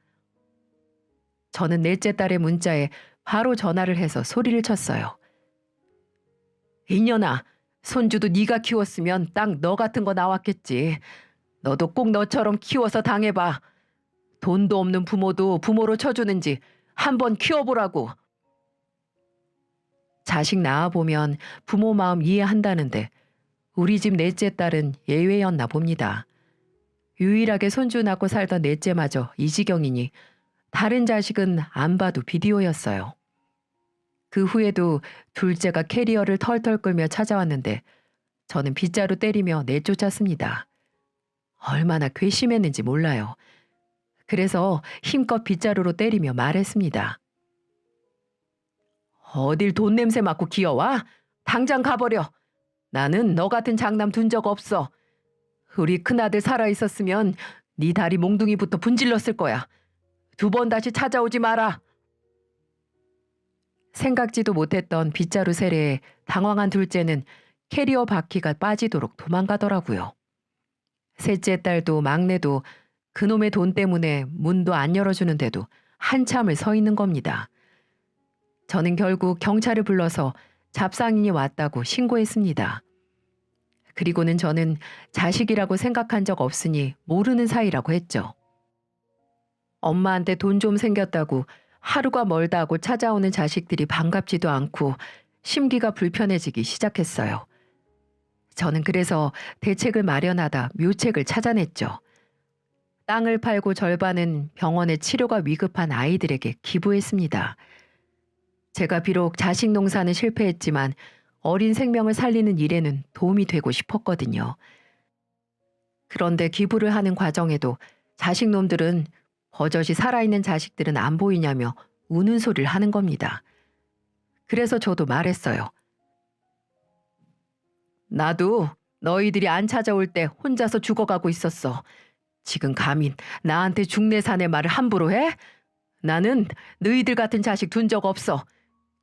저는 넷째 딸의 문자에 바로 전화를 해서 소리를 쳤어요. 이년아, 손주도 네가 키웠으면 딱 너 같은 거 나왔겠지. 너도 꼭 너처럼 키워서 당해봐. 돈도 없는 부모도 부모로 쳐주는지 한번 키워보라고. 자식 낳아보면 부모 마음 이해한다는데 우리 집 넷째 딸은 예외였나 봅니다. 유일하게 손주 낳고 살던 넷째마저 이 지경이니 다른 자식은 안 봐도 비디오였어요. 그 후에도 둘째가 캐리어를 털털 끌며 찾아왔는데 저는 빗자루 때리며 내쫓았습니다. 얼마나 괘씸했는지 몰라요. 그래서 힘껏 빗자루로 때리며 말했습니다. 어딜 돈 냄새 맡고 기어와? 당장 가버려. 나는 너 같은 장남 둔 적 없어. 우리 큰아들 살아있었으면 네 다리 몽둥이부터 분질렀을 거야. 2번 다시 찾아오지 마라. 생각지도 못했던 빗자루 세례에 당황한 둘째는 캐리어 바퀴가 빠지도록 도망가더라고요. 셋째 딸도 막내도 그놈의 돈 때문에 문도 안 열어주는데도 한참을 서 있는 겁니다. 저는 결국 경찰을 불러서 잡상인이 왔다고 신고했습니다. 그리고는 저는 자식이라고 생각한 적 없으니 모르는 사이라고 했죠. 엄마한테 돈 좀 생겼다고 하루가 멀다 하고 찾아오는 자식들이 반갑지도 않고 심기가 불편해지기 시작했어요. 저는 그래서 대책을 마련하다 묘책을 찾아냈죠. 땅을 팔고 절반은 병원에 치료가 위급한 아이들에게 기부했습니다. 제가 비록 자식 농사는 실패했지만 어린 생명을 살리는 일에는 도움이 되고 싶었거든요. 그런데 기부를 하는 과정에도 자식놈들은 버젓이 살아있는 자식들은 안 보이냐며 우는 소리를 하는 겁니다. 그래서 저도 말했어요. 나도 너희들이 안 찾아올 때 혼자서 죽어가고 있었어. 지금 감히 나한테 죽내사내 말을 함부로 해? 나는 너희들 같은 자식 둔 적 없어.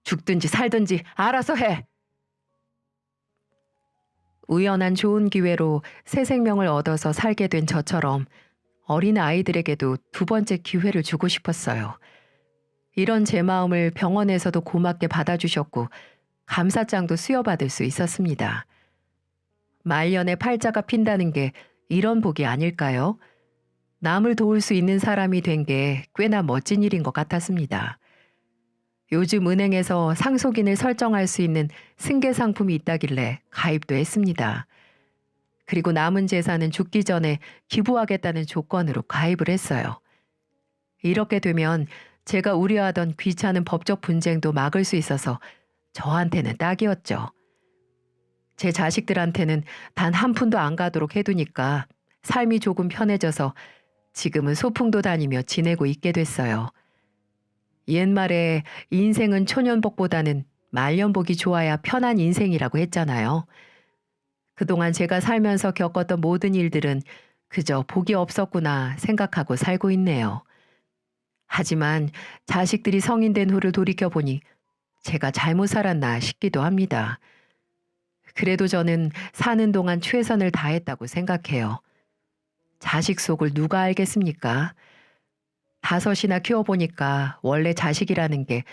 죽든지 살든지 알아서 해. 우연한 좋은 기회로 새 생명을 얻어서 살게 된 저처럼 어린 아이들에게도 2번째 기회를 주고 싶었어요. 이런 제 마음을 병원에서도 고맙게 받아주셨고 감사장도 수여받을 수 있었습니다. 말년에 팔자가 핀다는 게 이런 복이 아닐까요? 남을 도울 수 있는 사람이 된 게 꽤나 멋진 일인 것 같았습니다. 요즘 은행에서 상속인을 설정할 수 있는 승계 상품이 있다길래 가입도 했습니다. 그리고 남은 재산은 죽기 전에 기부하겠다는 조건으로 가입을 했어요. 이렇게 되면 제가 우려하던 귀찮은 법적 분쟁도 막을 수 있어서 저한테는 딱이었죠. 제 자식들한테는 단 한 푼도 안 가도록 해두니까 삶이 조금 편해져서 지금은 소풍도 다니며 지내고 있게 됐어요. 옛말에 인생은 초년복보다는 말년복이 좋아야 편한 인생이라고 했잖아요. 그동안 제가 살면서 겪었던 모든 일들은 그저 복이 없었구나 생각하고 살고 있네요. 하지만 자식들이 성인 된 후를 돌이켜보니 제가 잘못 살았나 싶기도 합니다. 그래도 저는 사는 동안 최선을 다했다고 생각해요. 자식 속을 누가 알겠습니까? 5이나 키워보니까 원래 자식이라는 게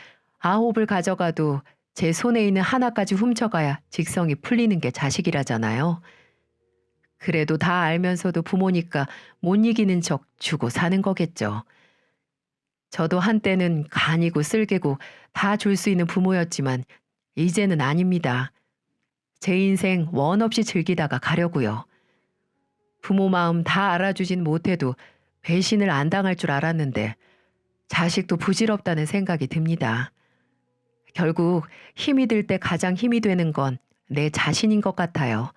9을 가져가도 제 손에 있는 하나까지 훔쳐가야 직성이 풀리는 게 자식이라잖아요. 그래도 다 알면서도 부모니까 못 이기는 척 주고 사는 거겠죠. 저도 한때는 간이고 쓸개고 다 줄 수 있는 부모였지만 이제는 아닙니다. 제 인생 원 없이 즐기다가 가려고요. 부모 마음 다 알아주진 못해도 배신을 안 당할 줄 알았는데 자식도 부질없다는 생각이 듭니다. 결국 힘이 들 때 가장 힘이 되는 건 내 자신인 것 같아요.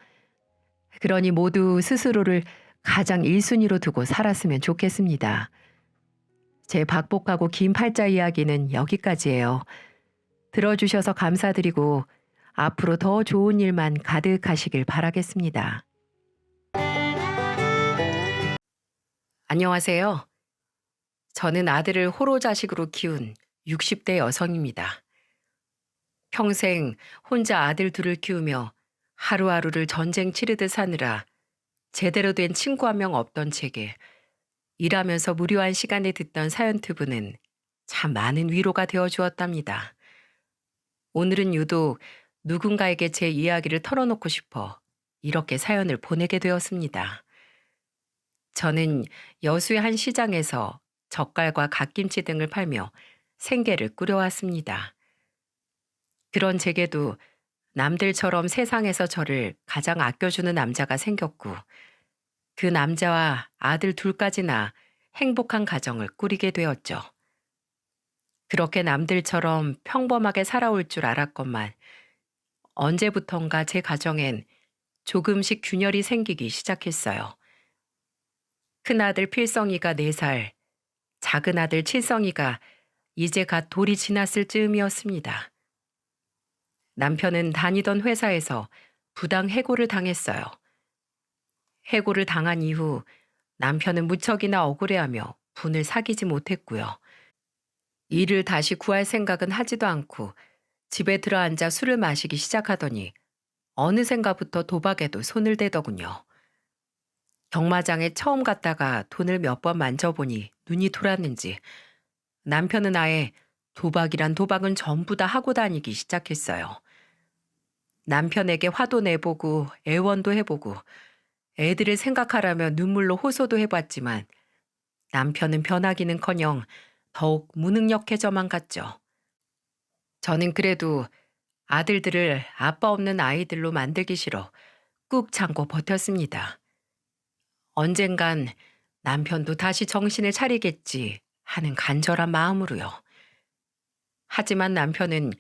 그러니 모두 스스로를 가장 1순위로 두고 살았으면 좋겠습니다. 제 박복하고 긴 팔자 이야기는 여기까지예요. 들어주셔서 감사드리고 앞으로 더 좋은 일만 가득하시길 바라겠습니다. 안녕하세요. 저는 아들을 호로 자식으로 키운 60대 여성입니다. 평생 혼자 아들 둘을 키우며 하루하루를 전쟁 치르듯 사느라 제대로 된 친구 한 명 없던 제게 일하면서 무료한 시간에 듣던 사연투부는 참 많은 위로가 되어 주었답니다. 오늘은 유독 누군가에게 제 이야기를 털어놓고 싶어 이렇게 사연을 보내게 되었습니다. 저는 여수의 한 시장에서 젓갈과 갓김치 등을 팔며 생계를 꾸려왔습니다. 그런 제게도 남들처럼 세상에서 저를 가장 아껴주는 남자가 생겼고 그 남자와 아들 둘까지나 행복한 가정을 꾸리게 되었죠. 그렇게 남들처럼 평범하게 살아올 줄 알았건만 언제부턴가 제 가정엔 조금씩 균열이 생기기 시작했어요. 큰아들 필성이가 4살, 작은아들 칠성이가 이제 갓 돌이 지났을 즈음이었습니다. 남편은 다니던 회사에서 부당 해고를 당했어요. 해고를 당한 이후 남편은 무척이나 억울해하며 분을 사귀지 못했고요. 일을 다시 구할 생각은 하지도 않고 집에 들어앉아 술을 마시기 시작하더니 어느샌가부터 도박에도 손을 대더군요. 경마장에 처음 갔다가 돈을 몇 번 만져보니 눈이 돌았는지 남편은 아예 도박이란 도박은 전부 다 하고 다니기 시작했어요. 남편에게 화도 내보고 애원도 해보고 애들을 생각하라며 눈물로 호소도 해봤지만 남편은 변하기는커녕 더욱 무능력해져만 갔죠. 저는 그래도 아들들을 아빠 없는 아이들로 만들기 싫어 꾹 참고 버텼습니다. 언젠간 남편도 다시 정신을 차리겠지 하는 간절한 마음으로요. 하지만 남편은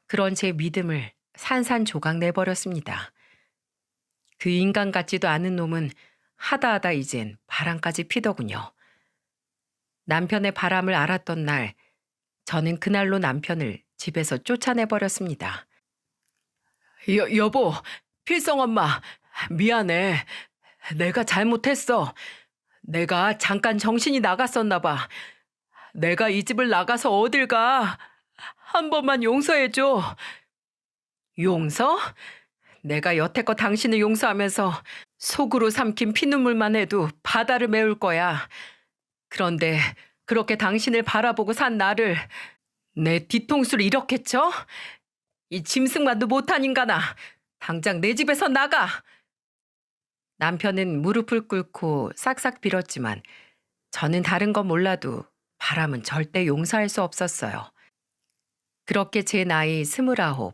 그런 제 믿음을 산산조각 내버렸습니다. 그 인간 같지도 않은 놈은 하다하다 이젠 바람까지 피더군요. 남편의 바람을 알았던 날, 저는 그날로 남편을 집에서 쫓아내버렸습니다. 여보, 필성 엄마, 미안해. 내가 잘못했어. 내가 잠깐 정신이 나갔었나 봐. 내가 이 집을 나가서 어딜 가. 한 번만 용서해줘. 용서? 내가 여태껏 당신을 용서하면서 속으로 삼킨 피눈물만 해도 바다를 메울 거야. 그런데 그렇게 당신을 바라보고 산 나를 내 뒤통수를 이렇게 쳐? 이 짐승만도 못한 인간아. 당장 내 집에서 나가. 남편은 무릎을 꿇고 싹싹 빌었지만 저는 다른 건 몰라도 바람은 절대 용서할 수 없었어요. 그렇게 제 나이 29,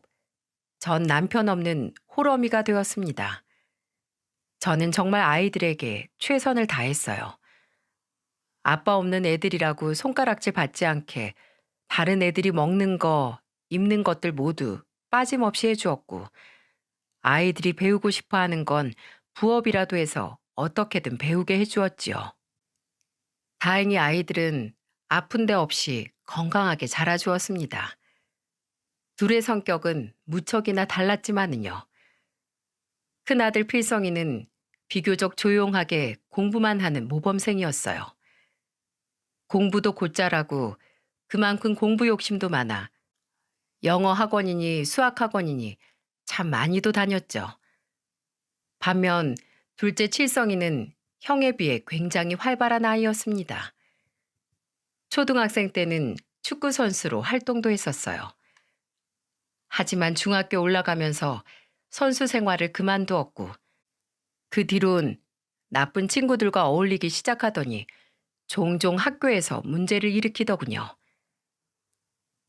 전 남편 없는 호러미가 되었습니다. 저는 정말 아이들에게 최선을 다했어요. 아빠 없는 애들이라고 손가락질 받지 않게 다른 애들이 먹는 거, 입는 것들 모두 빠짐없이 해주었고 아이들이 배우고 싶어 하는 건 부업이라도 해서 어떻게든 배우게 해주었지요. 다행히 아이들은 아픈 데 없이 건강하게 자라주었습니다. 둘의 성격은 무척이나 달랐지만은요. 큰아들 필성이는 비교적 조용하게 공부만 하는 모범생이었어요. 공부도 곧잘하고 그만큼 공부 욕심도 많아 영어 학원이니 수학 학원이니 참 많이도 다녔죠. 반면 둘째 칠성이는 형에 비해 굉장히 활발한 아이였습니다. 초등학생 때는 축구 선수로 활동도 했었어요. 하지만 중학교 올라가면서 선수 생활을 그만두었고 그 뒤론 나쁜 친구들과 어울리기 시작하더니 종종 학교에서 문제를 일으키더군요.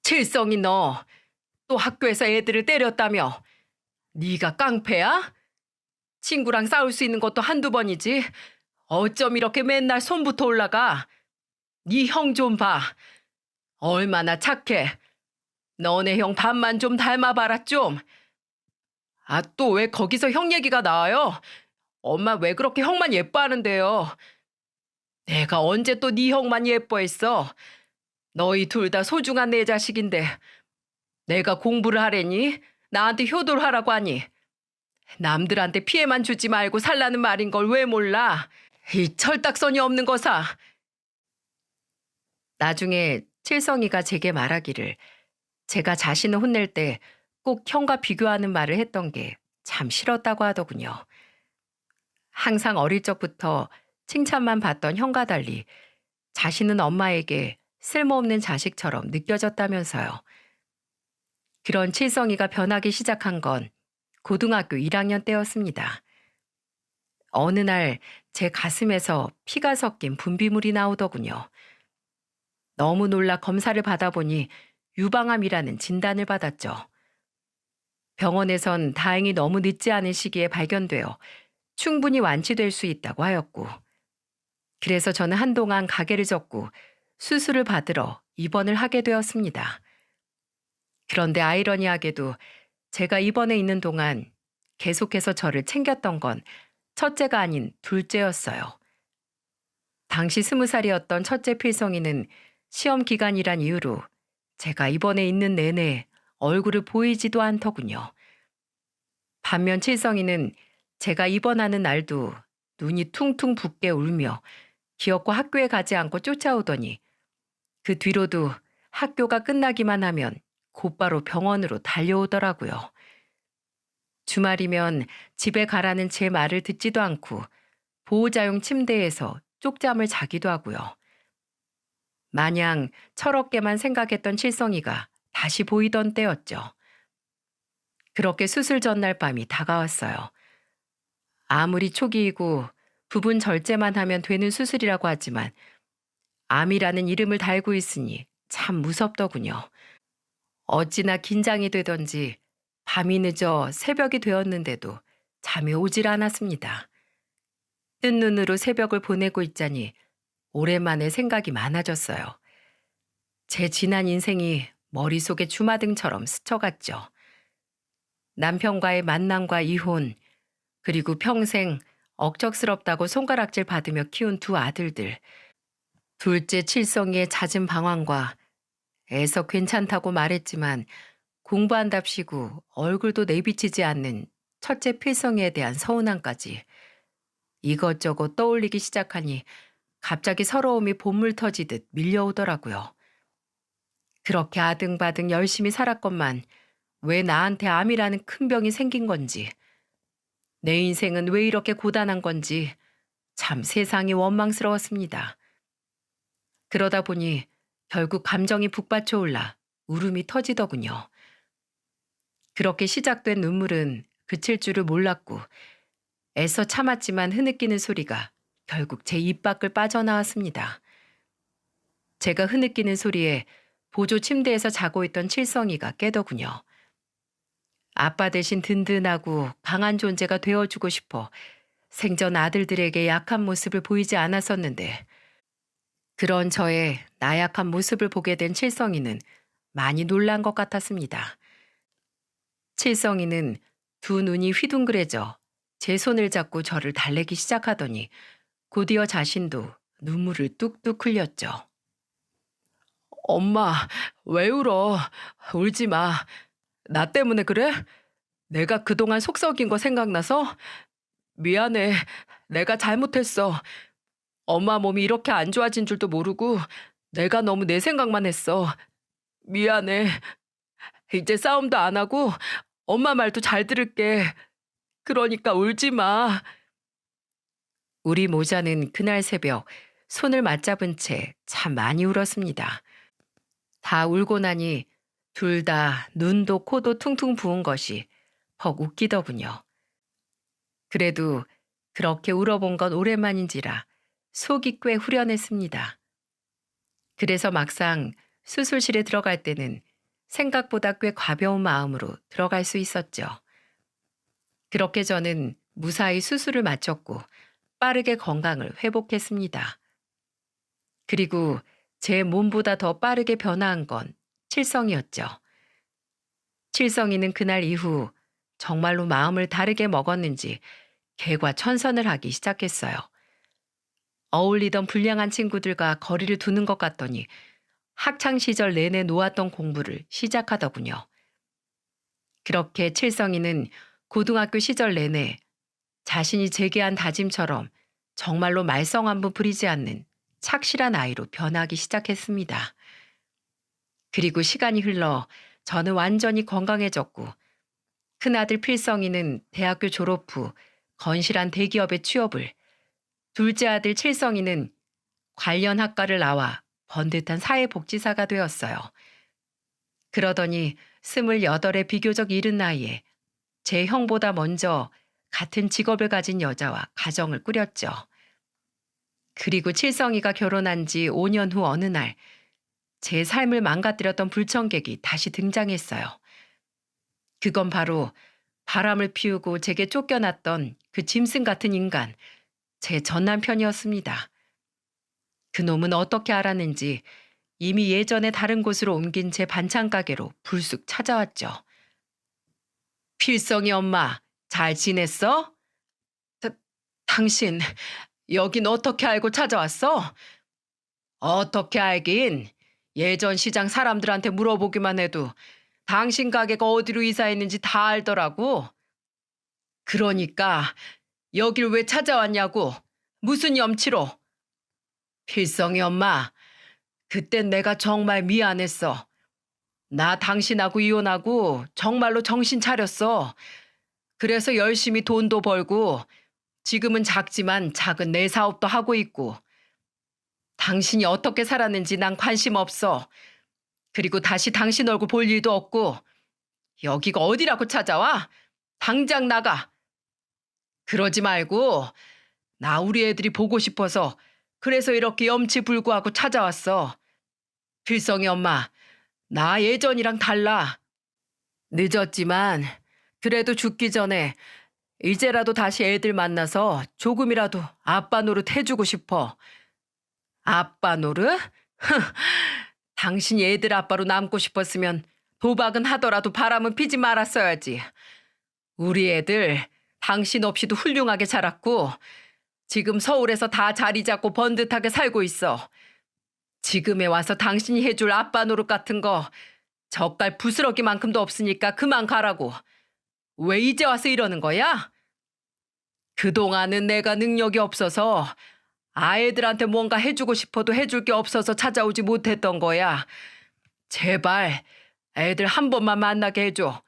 칠성이 너 또 학교에서 애들을 때렸다며? 네가 깡패야? 친구랑 싸울 수 있는 것도 한두 번이지. 어쩜 이렇게 맨날 손부터 올라가? 네 형 좀 봐. 얼마나 착해. 너네 형 반만 좀 닮아봐라 좀. 아, 또 왜 거기서 형 얘기가 나와요? 엄마 왜 그렇게 형만 예뻐하는데요? 내가 언제 또 네 형만 예뻐했어? 너희 둘 다 소중한 내 자식인데 내가 공부를 하래니? 나한테 효도를 하라고 하니? 남들한테 피해만 주지 말고 살라는 말인 걸 왜 몰라? 이 철딱선이 없는 거사. 나중에 칠성이가 제게 말하기를 제가 자신을 혼낼 때 꼭 형과 비교하는 말을 했던 게 참 싫었다고 하더군요. 항상 어릴 적부터 칭찬만 받던 형과 달리 자신은 엄마에게 쓸모없는 자식처럼 느껴졌다면서요. 그런 칠성이가 변하기 시작한 건 고등학교 1학년 때였습니다. 어느 날 제 가슴에서 피가 섞인 분비물이 나오더군요. 너무 놀라 검사를 받아보니 유방암이라는 진단을 받았죠. 병원에선 다행히 너무 늦지 않은 시기에 발견되어 충분히 완치될 수 있다고 하였고, 그래서 저는 한동안 가게를 접고 수술을 받으러 입원을 하게 되었습니다. 그런데 아이러니하게도 제가 입원해 있는 동안 계속해서 저를 챙겼던 건 첫째가 아닌 둘째였어요. 당시 20살이었던 첫째 필성이는 시험 기간이란 이유로 제가 입원해 있는 내내 얼굴을 보이지도 않더군요. 반면 칠성이는 제가 입원하는 날도 눈이 퉁퉁 붓게 울며 기어코 학교에 가지 않고 쫓아오더니 그 뒤로도 학교가 끝나기만 하면 곧바로 병원으로 달려오더라고요. 주말이면 집에 가라는 제 말을 듣지도 않고 보호자용 침대에서 쪽잠을 자기도 하고요. 마냥 철없게만 생각했던 칠성이가 다시 보이던 때였죠. 그렇게 수술 전날 밤이 다가왔어요. 아무리 초기이고 부분 절제만 하면 되는 수술이라고 하지만 암이라는 이름을 달고 있으니 참 무섭더군요. 어찌나 긴장이 되던지 밤이 늦어 새벽이 되었는데도 잠이 오질 않았습니다. 뜬 눈으로 새벽을 보내고 있자니 오랜만에 생각이 많아졌어요. 제 지난 인생이 머릿속에 주마등처럼 스쳐갔죠. 남편과의 만남과 이혼, 그리고 평생 억척스럽다고 손가락질 받으며 키운 두 아들들, 둘째 칠성이의 잦은 방황과 애써 괜찮다고 말했지만 공부한답시고 얼굴도 내비치지 않는 첫째 필성이에 대한 서운함까지 이것저것 떠올리기 시작하니 갑자기 서러움이 본물 터지듯 밀려오더라고요. 그렇게 아등바등 열심히 살았건만 왜 나한테 암이라는 큰 병이 생긴 건지, 내 인생은 왜 이렇게 고단한 건지 참 세상이 원망스러웠습니다. 그러다 보니 결국 감정이 북받쳐 올라 울음이 터지더군요. 그렇게 시작된 눈물은 그칠 줄을 몰랐고 애써 참았지만 흐느끼는 소리가 결국 제 입 밖을 빠져나왔습니다. 제가 흐느끼는 소리에 보조 침대에서 자고 있던 칠성이가 깨더군요. 아빠 대신 든든하고 강한 존재가 되어주고 싶어 생전 아들들에게 약한 모습을 보이지 않았었는데 그런 저의 나약한 모습을 보게 된 칠성이는 많이 놀란 것 같았습니다. 칠성이는 두 눈이 휘둥그레져 제 손을 잡고 저를 달래기 시작하더니 곧이어 자신도 눈물을 뚝뚝 흘렸죠. 엄마, 왜 울어? 울지 마. 나 때문에 그래? 내가 그동안 속 썩인 거 생각나서? 미안해. 내가 잘못했어. 엄마 몸이 이렇게 안 좋아진 줄도 모르고 내가 너무 내 생각만 했어. 미안해. 이제 싸움도 안 하고 엄마 말도 잘 들을게. 그러니까 울지 마. 우리 모자는 그날 새벽 손을 맞잡은 채 참 많이 울었습니다. 다 울고 나니 둘 다 눈도 코도 퉁퉁 부은 것이 퍽 웃기더군요. 그래도 그렇게 울어본 건 오랜만인지라 속이 꽤 후련했습니다. 그래서 막상 수술실에 들어갈 때는 생각보다 꽤 가벼운 마음으로 들어갈 수 있었죠. 그렇게 저는 무사히 수술을 마쳤고 빠르게 건강을 회복했습니다. 그리고 제 몸보다 더 빠르게 변화한 건 칠성이었죠. 칠성이는 그날 이후 정말로 마음을 다르게 먹었는지 개과천선을 하기 시작했어요. 어울리던 불량한 친구들과 거리를 두는 것 같더니 학창 시절 내내 놓았던 공부를 시작하더군요. 그렇게 칠성이는 고등학교 시절 내내 자신이 제기한 다짐처럼 정말로 말썽 한 번 부리지 않는 착실한 아이로 변하기 시작했습니다. 그리고 시간이 흘러 저는 완전히 건강해졌고 큰아들 필성이는 대학교 졸업 후 건실한 대기업에 취업을, 둘째 아들 칠성이는 관련 학과를 나와 번듯한 사회복지사가 되었어요. 그러더니 28의 비교적 이른 나이에 제 형보다 먼저 같은 직업을 가진 여자와 가정을 꾸렸죠. 그리고 칠성이가 결혼한 지 5년 후 어느 날 제 삶을 망가뜨렸던 불청객이 다시 등장했어요. 그건 바로 바람을 피우고 제게 쫓겨났던 그 짐승 같은 인간, 제 전남편이었습니다. 그놈은 어떻게 알았는지 이미 예전에 다른 곳으로 옮긴 제 반찬 가게로 불쑥 찾아왔죠. 필성이 엄마, 잘 지냈어? 다, 당신, 여긴 어떻게 알고 찾아왔어? 어떻게 알긴. 예전 시장 사람들한테 물어보기만 해도 당신 가게가 어디로 이사했는지 다 알더라고. 그러니까 여길 왜 찾아왔냐고. 무슨 염치로. 필성이 엄마, 그땐 내가 정말 미안했어. 나 당신하고 이혼하고 정말로 정신 차렸어. 그래서 열심히 돈도 벌고 지금은 작지만 작은 내 사업도 하고 있고. 당신이 어떻게 살았는지 난 관심 없어. 그리고 다시 당신 얼굴 볼 일도 없고. 여기가 어디라고 찾아와? 당장 나가. 그러지 말고 나 우리 애들이 보고 싶어서 그래서 이렇게 염치불구하고 찾아왔어. 필성이 엄마, 나 예전이랑 달라. 늦었지만 그래도 죽기 전에 이제라도 다시 애들 만나서 조금이라도 아빠 노릇 해주고 싶어. 아빠 노릇? 당신이 애들 아빠로 남고 싶었으면 도박은 하더라도 바람은 피지 말았어야지. 우리 애들 당신 없이도 훌륭하게 자랐고 지금 서울에서 다 자리 잡고 번듯하게 살고 있어. 지금에 와서 당신이 해줄 아빠 노릇 같은 거 젓갈 부스러기만큼도 없으니까 그만 가라고. 왜 이제 와서 이러는 거야? 그동안은 내가 능력이 없어서 아이들한테 뭔가 해주고 싶어도 해줄 게 없어서 찾아오지 못했던 거야. 제발 애들 한 번만 만나게 해줘.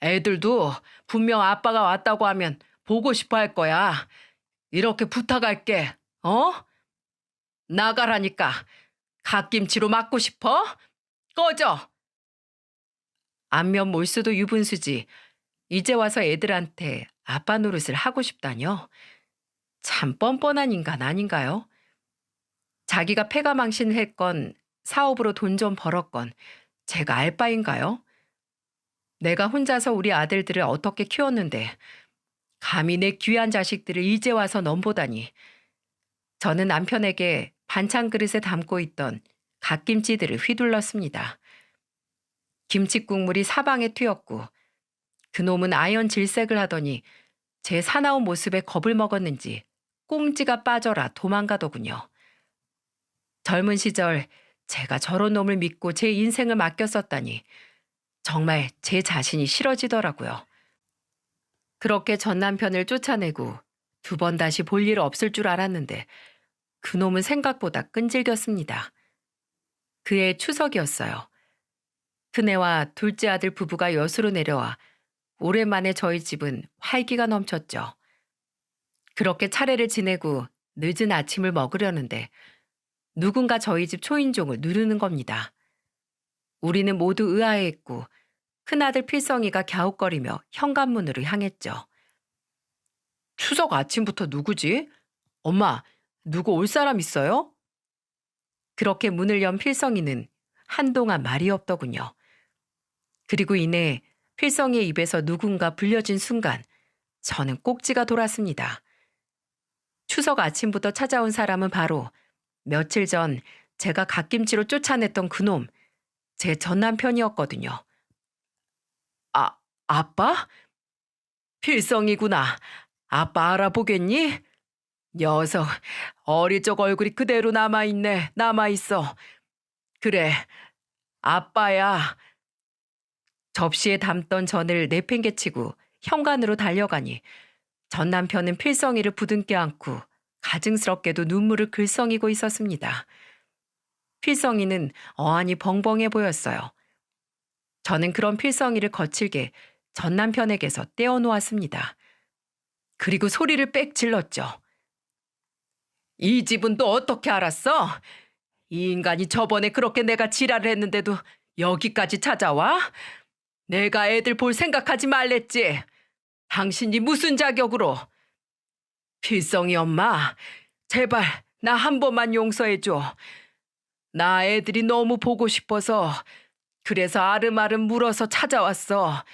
애들도 분명 아빠가 왔다고 하면 보고 싶어 할 거야. 이렇게 부탁할게. 어? 나가라니까. 갓김치로 맞고 싶어? 꺼져. 안면 몰수도 유분수지. 이제 와서 애들한테 아빠 노릇을 하고 싶다뇨? 참 뻔뻔한 인간 아닌가요? 자기가 패가망신했건 사업으로 돈 좀 벌었건 제가 알 바인가요? 내가 혼자서 우리 아들들을 어떻게 키웠는데 감히 내 귀한 자식들을 이제 와서 넘보다니. 저는 남편에게 반찬 그릇에 담고 있던 갓김치들을 휘둘렀습니다. 김치 국물이 사방에 튀었고 그놈은 아연 질색을 하더니 제 사나운 모습에 겁을 먹었는지 꽁지가 빠져라 도망가더군요. 젊은 시절 제가 저런 놈을 믿고 제 인생을 맡겼었다니 정말 제 자신이 싫어지더라고요. 그렇게 전 남편을 쫓아내고 2번 다시 볼 일 없을 줄 알았는데 그놈은 생각보다 끈질겼습니다. 그해 추석이었어요. 그네와 둘째 아들 부부가 여수로 내려와 오랜만에 저희 집은 활기가 넘쳤죠. 그렇게 차례를 지내고 늦은 아침을 먹으려는데 누군가 저희 집 초인종을 누르는 겁니다. 우리는 모두 의아해했고 큰아들 필성이가 갸웃거리며 현관문으로 향했죠. 추석 아침부터 누구지? 엄마, 누구 올 사람 있어요? 그렇게 문을 연 필성이는 한동안 말이 없더군요. 그리고 이내 필성이의 입에서 누군가 불려진 순간 저는 꼭지가 돌았습니다. 추석 아침부터 찾아온 사람은 바로 며칠 전 제가 갓김치로 쫓아냈던 그놈, 제 전남편이었거든요. 아빠? 필성이구나. 아빠 알아보겠니? 녀석, 어릴 적 얼굴이 그대로 남아있네. 남아있어. 그래, 아빠야. 접시에 담던 전을 내팽개치고 현관으로 달려가니 전 남편은 필성이를 부둥켜 안고 가증스럽게도 눈물을 글썽이고 있었습니다. 필성이는 어안이 벙벙해 보였어요. 저는 그런 필성이를 거칠게 전 남편에게서 떼어놓았습니다. 그리고 소리를 빽 질렀죠. 이 집은 또 어떻게 알았어? 이 인간이 저번에 그렇게 내가 지랄을 했는데도 여기까지 찾아와? 내가 애들 볼 생각하지 말랬지. 당신이 무슨 자격으로? 필성이 엄마, 제발 나 한 번만 용서해줘. 나 애들이 너무 보고 싶어서 그래서 아름아름 물어서 찾아왔어.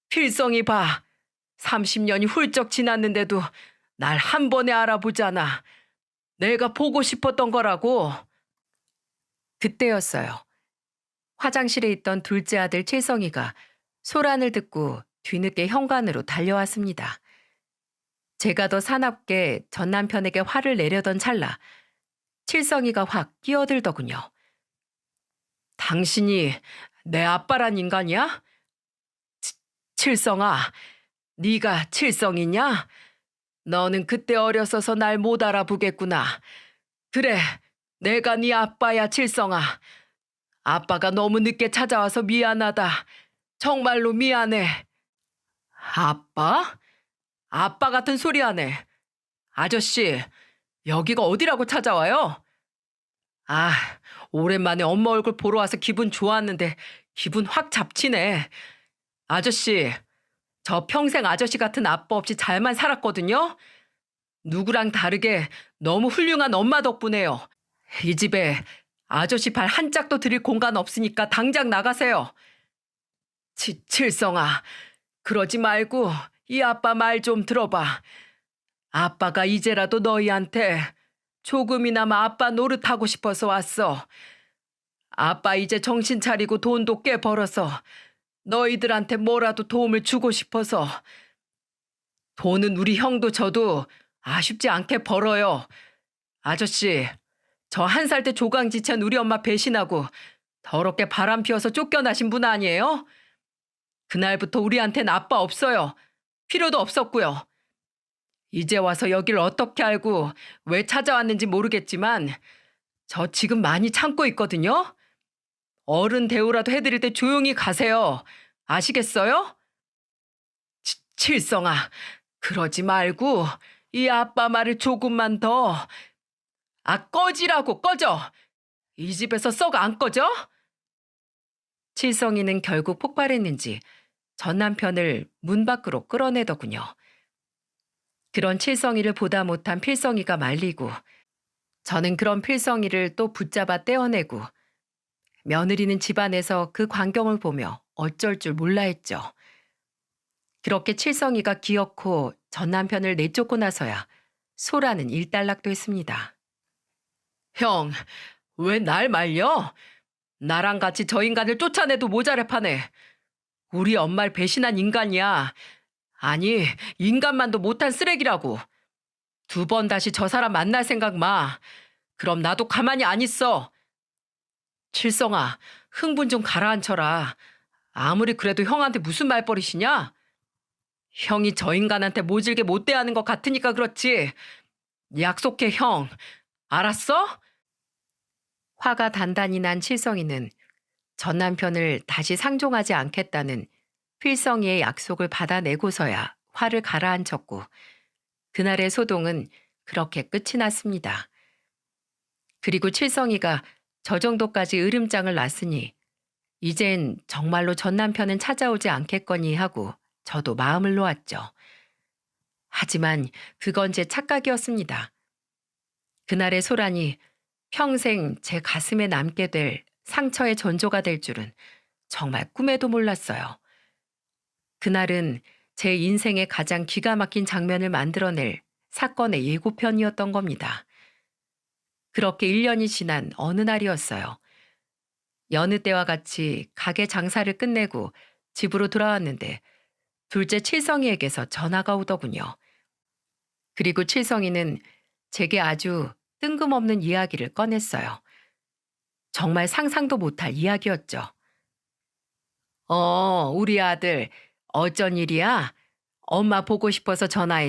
필성이 봐. 30년이 훌쩍 지났는데도 날 한 번에 알아보잖아. 내가 보고 싶었던 거라고. 그때였어요. 화장실에 있던 둘째 아들 칠성이가 소란을 듣고 뒤늦게 현관으로 달려왔습니다. 제가 더 사납게 전 남편에게 화를 내려던 찰나 칠성이가 확 끼어들더군요. 당신이 내 아빠란 인간이야? 칠성아, 네가 칠성이냐? 너는 그때 어렸어서 날 못 알아보겠구나. 그래, 내가 네 아빠야, 칠성아. 아빠가 너무 늦게 찾아와서 미안하다. 정말로 미안해. 아빠? 아빠 같은 소리 하네. 아저씨, 여기가 어디라고 찾아와요? 아, 오랜만에 엄마 얼굴 보러 와서 기분 좋았는데 기분 확 잡치네. 아저씨, 저 평생 아저씨 같은 아빠 없이 잘만 살았거든요. 누구랑 다르게 너무 훌륭한 엄마 덕분에요. 이 집에 아저씨 발 한 짝도 들일 공간 없으니까 당장 나가세요. 칠성아, 그러지 말고 이 아빠 말 좀 들어봐. 아빠가 이제라도 너희한테 조금이나마 아빠 노릇하고 싶어서 왔어. 아빠 이제 정신 차리고 돈도 꽤 벌어서 너희들한테 뭐라도 도움을 주고 싶어서. 돈은 우리 형도 저도 아쉽지 않게 벌어요. 아저씨, 저 1살 때 조강지찬 우리 엄마 배신하고 더럽게 바람 피워서 쫓겨나신 분 아니에요? 그날부터 우리한텐 아빠 없어요. 필요도 없었고요. 이제 와서 여길 어떻게 알고 왜 찾아왔는지 모르겠지만 저 지금 많이 참고 있거든요. 어른 대우라도 해드릴 때 조용히 가세요. 아시겠어요? 칠성아, 그러지 말고 이 아빠 말을 조금만 더. 꺼지라고, 꺼져. 이 집에서 썩 안 꺼져? 칠성이는 결국 폭발했는지 전 남편을 문 밖으로 끌어내더군요. 그런 칠성이를 보다 못한 필성이가 말리고 저는 그런 필성이를 또 붙잡아 떼어내고 며느리는 집안에서 그 광경을 보며 어쩔 줄 몰라 했죠. 그렇게 칠성이가 기어코 전 남편을 내쫓고 나서야 소라는 일단락됐습니다. 형, 왜 날 말려? 나랑 같이 저 인간을 쫓아내도 모자랄 판에. 우리 엄마를 배신한 인간이야. 아니, 인간만도 못한 쓰레기라고. 2번 다시 저 사람 만날 생각 마. 그럼 나도 가만히 안 있어. 칠성아, 흥분 좀 가라앉혀라. 아무리 그래도 형한테 무슨 말버릇이냐? 형이 저 인간한테 모질게 못 대하는 것 같으니까 그렇지. 약속해, 형. 알았어? 화가 단단히 난 칠성이는 전 남편을 다시 상종하지 않겠다는 필성이의 약속을 받아내고서야 화를 가라앉혔고 그날의 소동은 그렇게 끝이 났습니다. 그리고 칠성이가 저 정도까지 으름장을 놨으니 이젠 정말로 전 남편은 찾아오지 않겠거니 하고 저도 마음을 놓았죠. 하지만 그건 제 착각이었습니다. 그날의 소란이 평생 제 가슴에 남게 될 상처의 전조가 될 줄은 정말 꿈에도 몰랐어요. 그날은 제 인생의 가장 기가 막힌 장면을 만들어낼 사건의 예고편이었던 겁니다. 그렇게 1년이 지난 어느 날이었어요. 여느 때와 같이 가게 장사를 끝내고 집으로 돌아왔는데 둘째 칠성이에게서 전화가 오더군요. 그리고 칠성이는 제게 아주 뜬금없는 이야기를 꺼냈어요. 정말 상상도 못할 이야기였죠. 우리 아들 어쩐 일이야? 엄마 보고 싶어서 전화했어.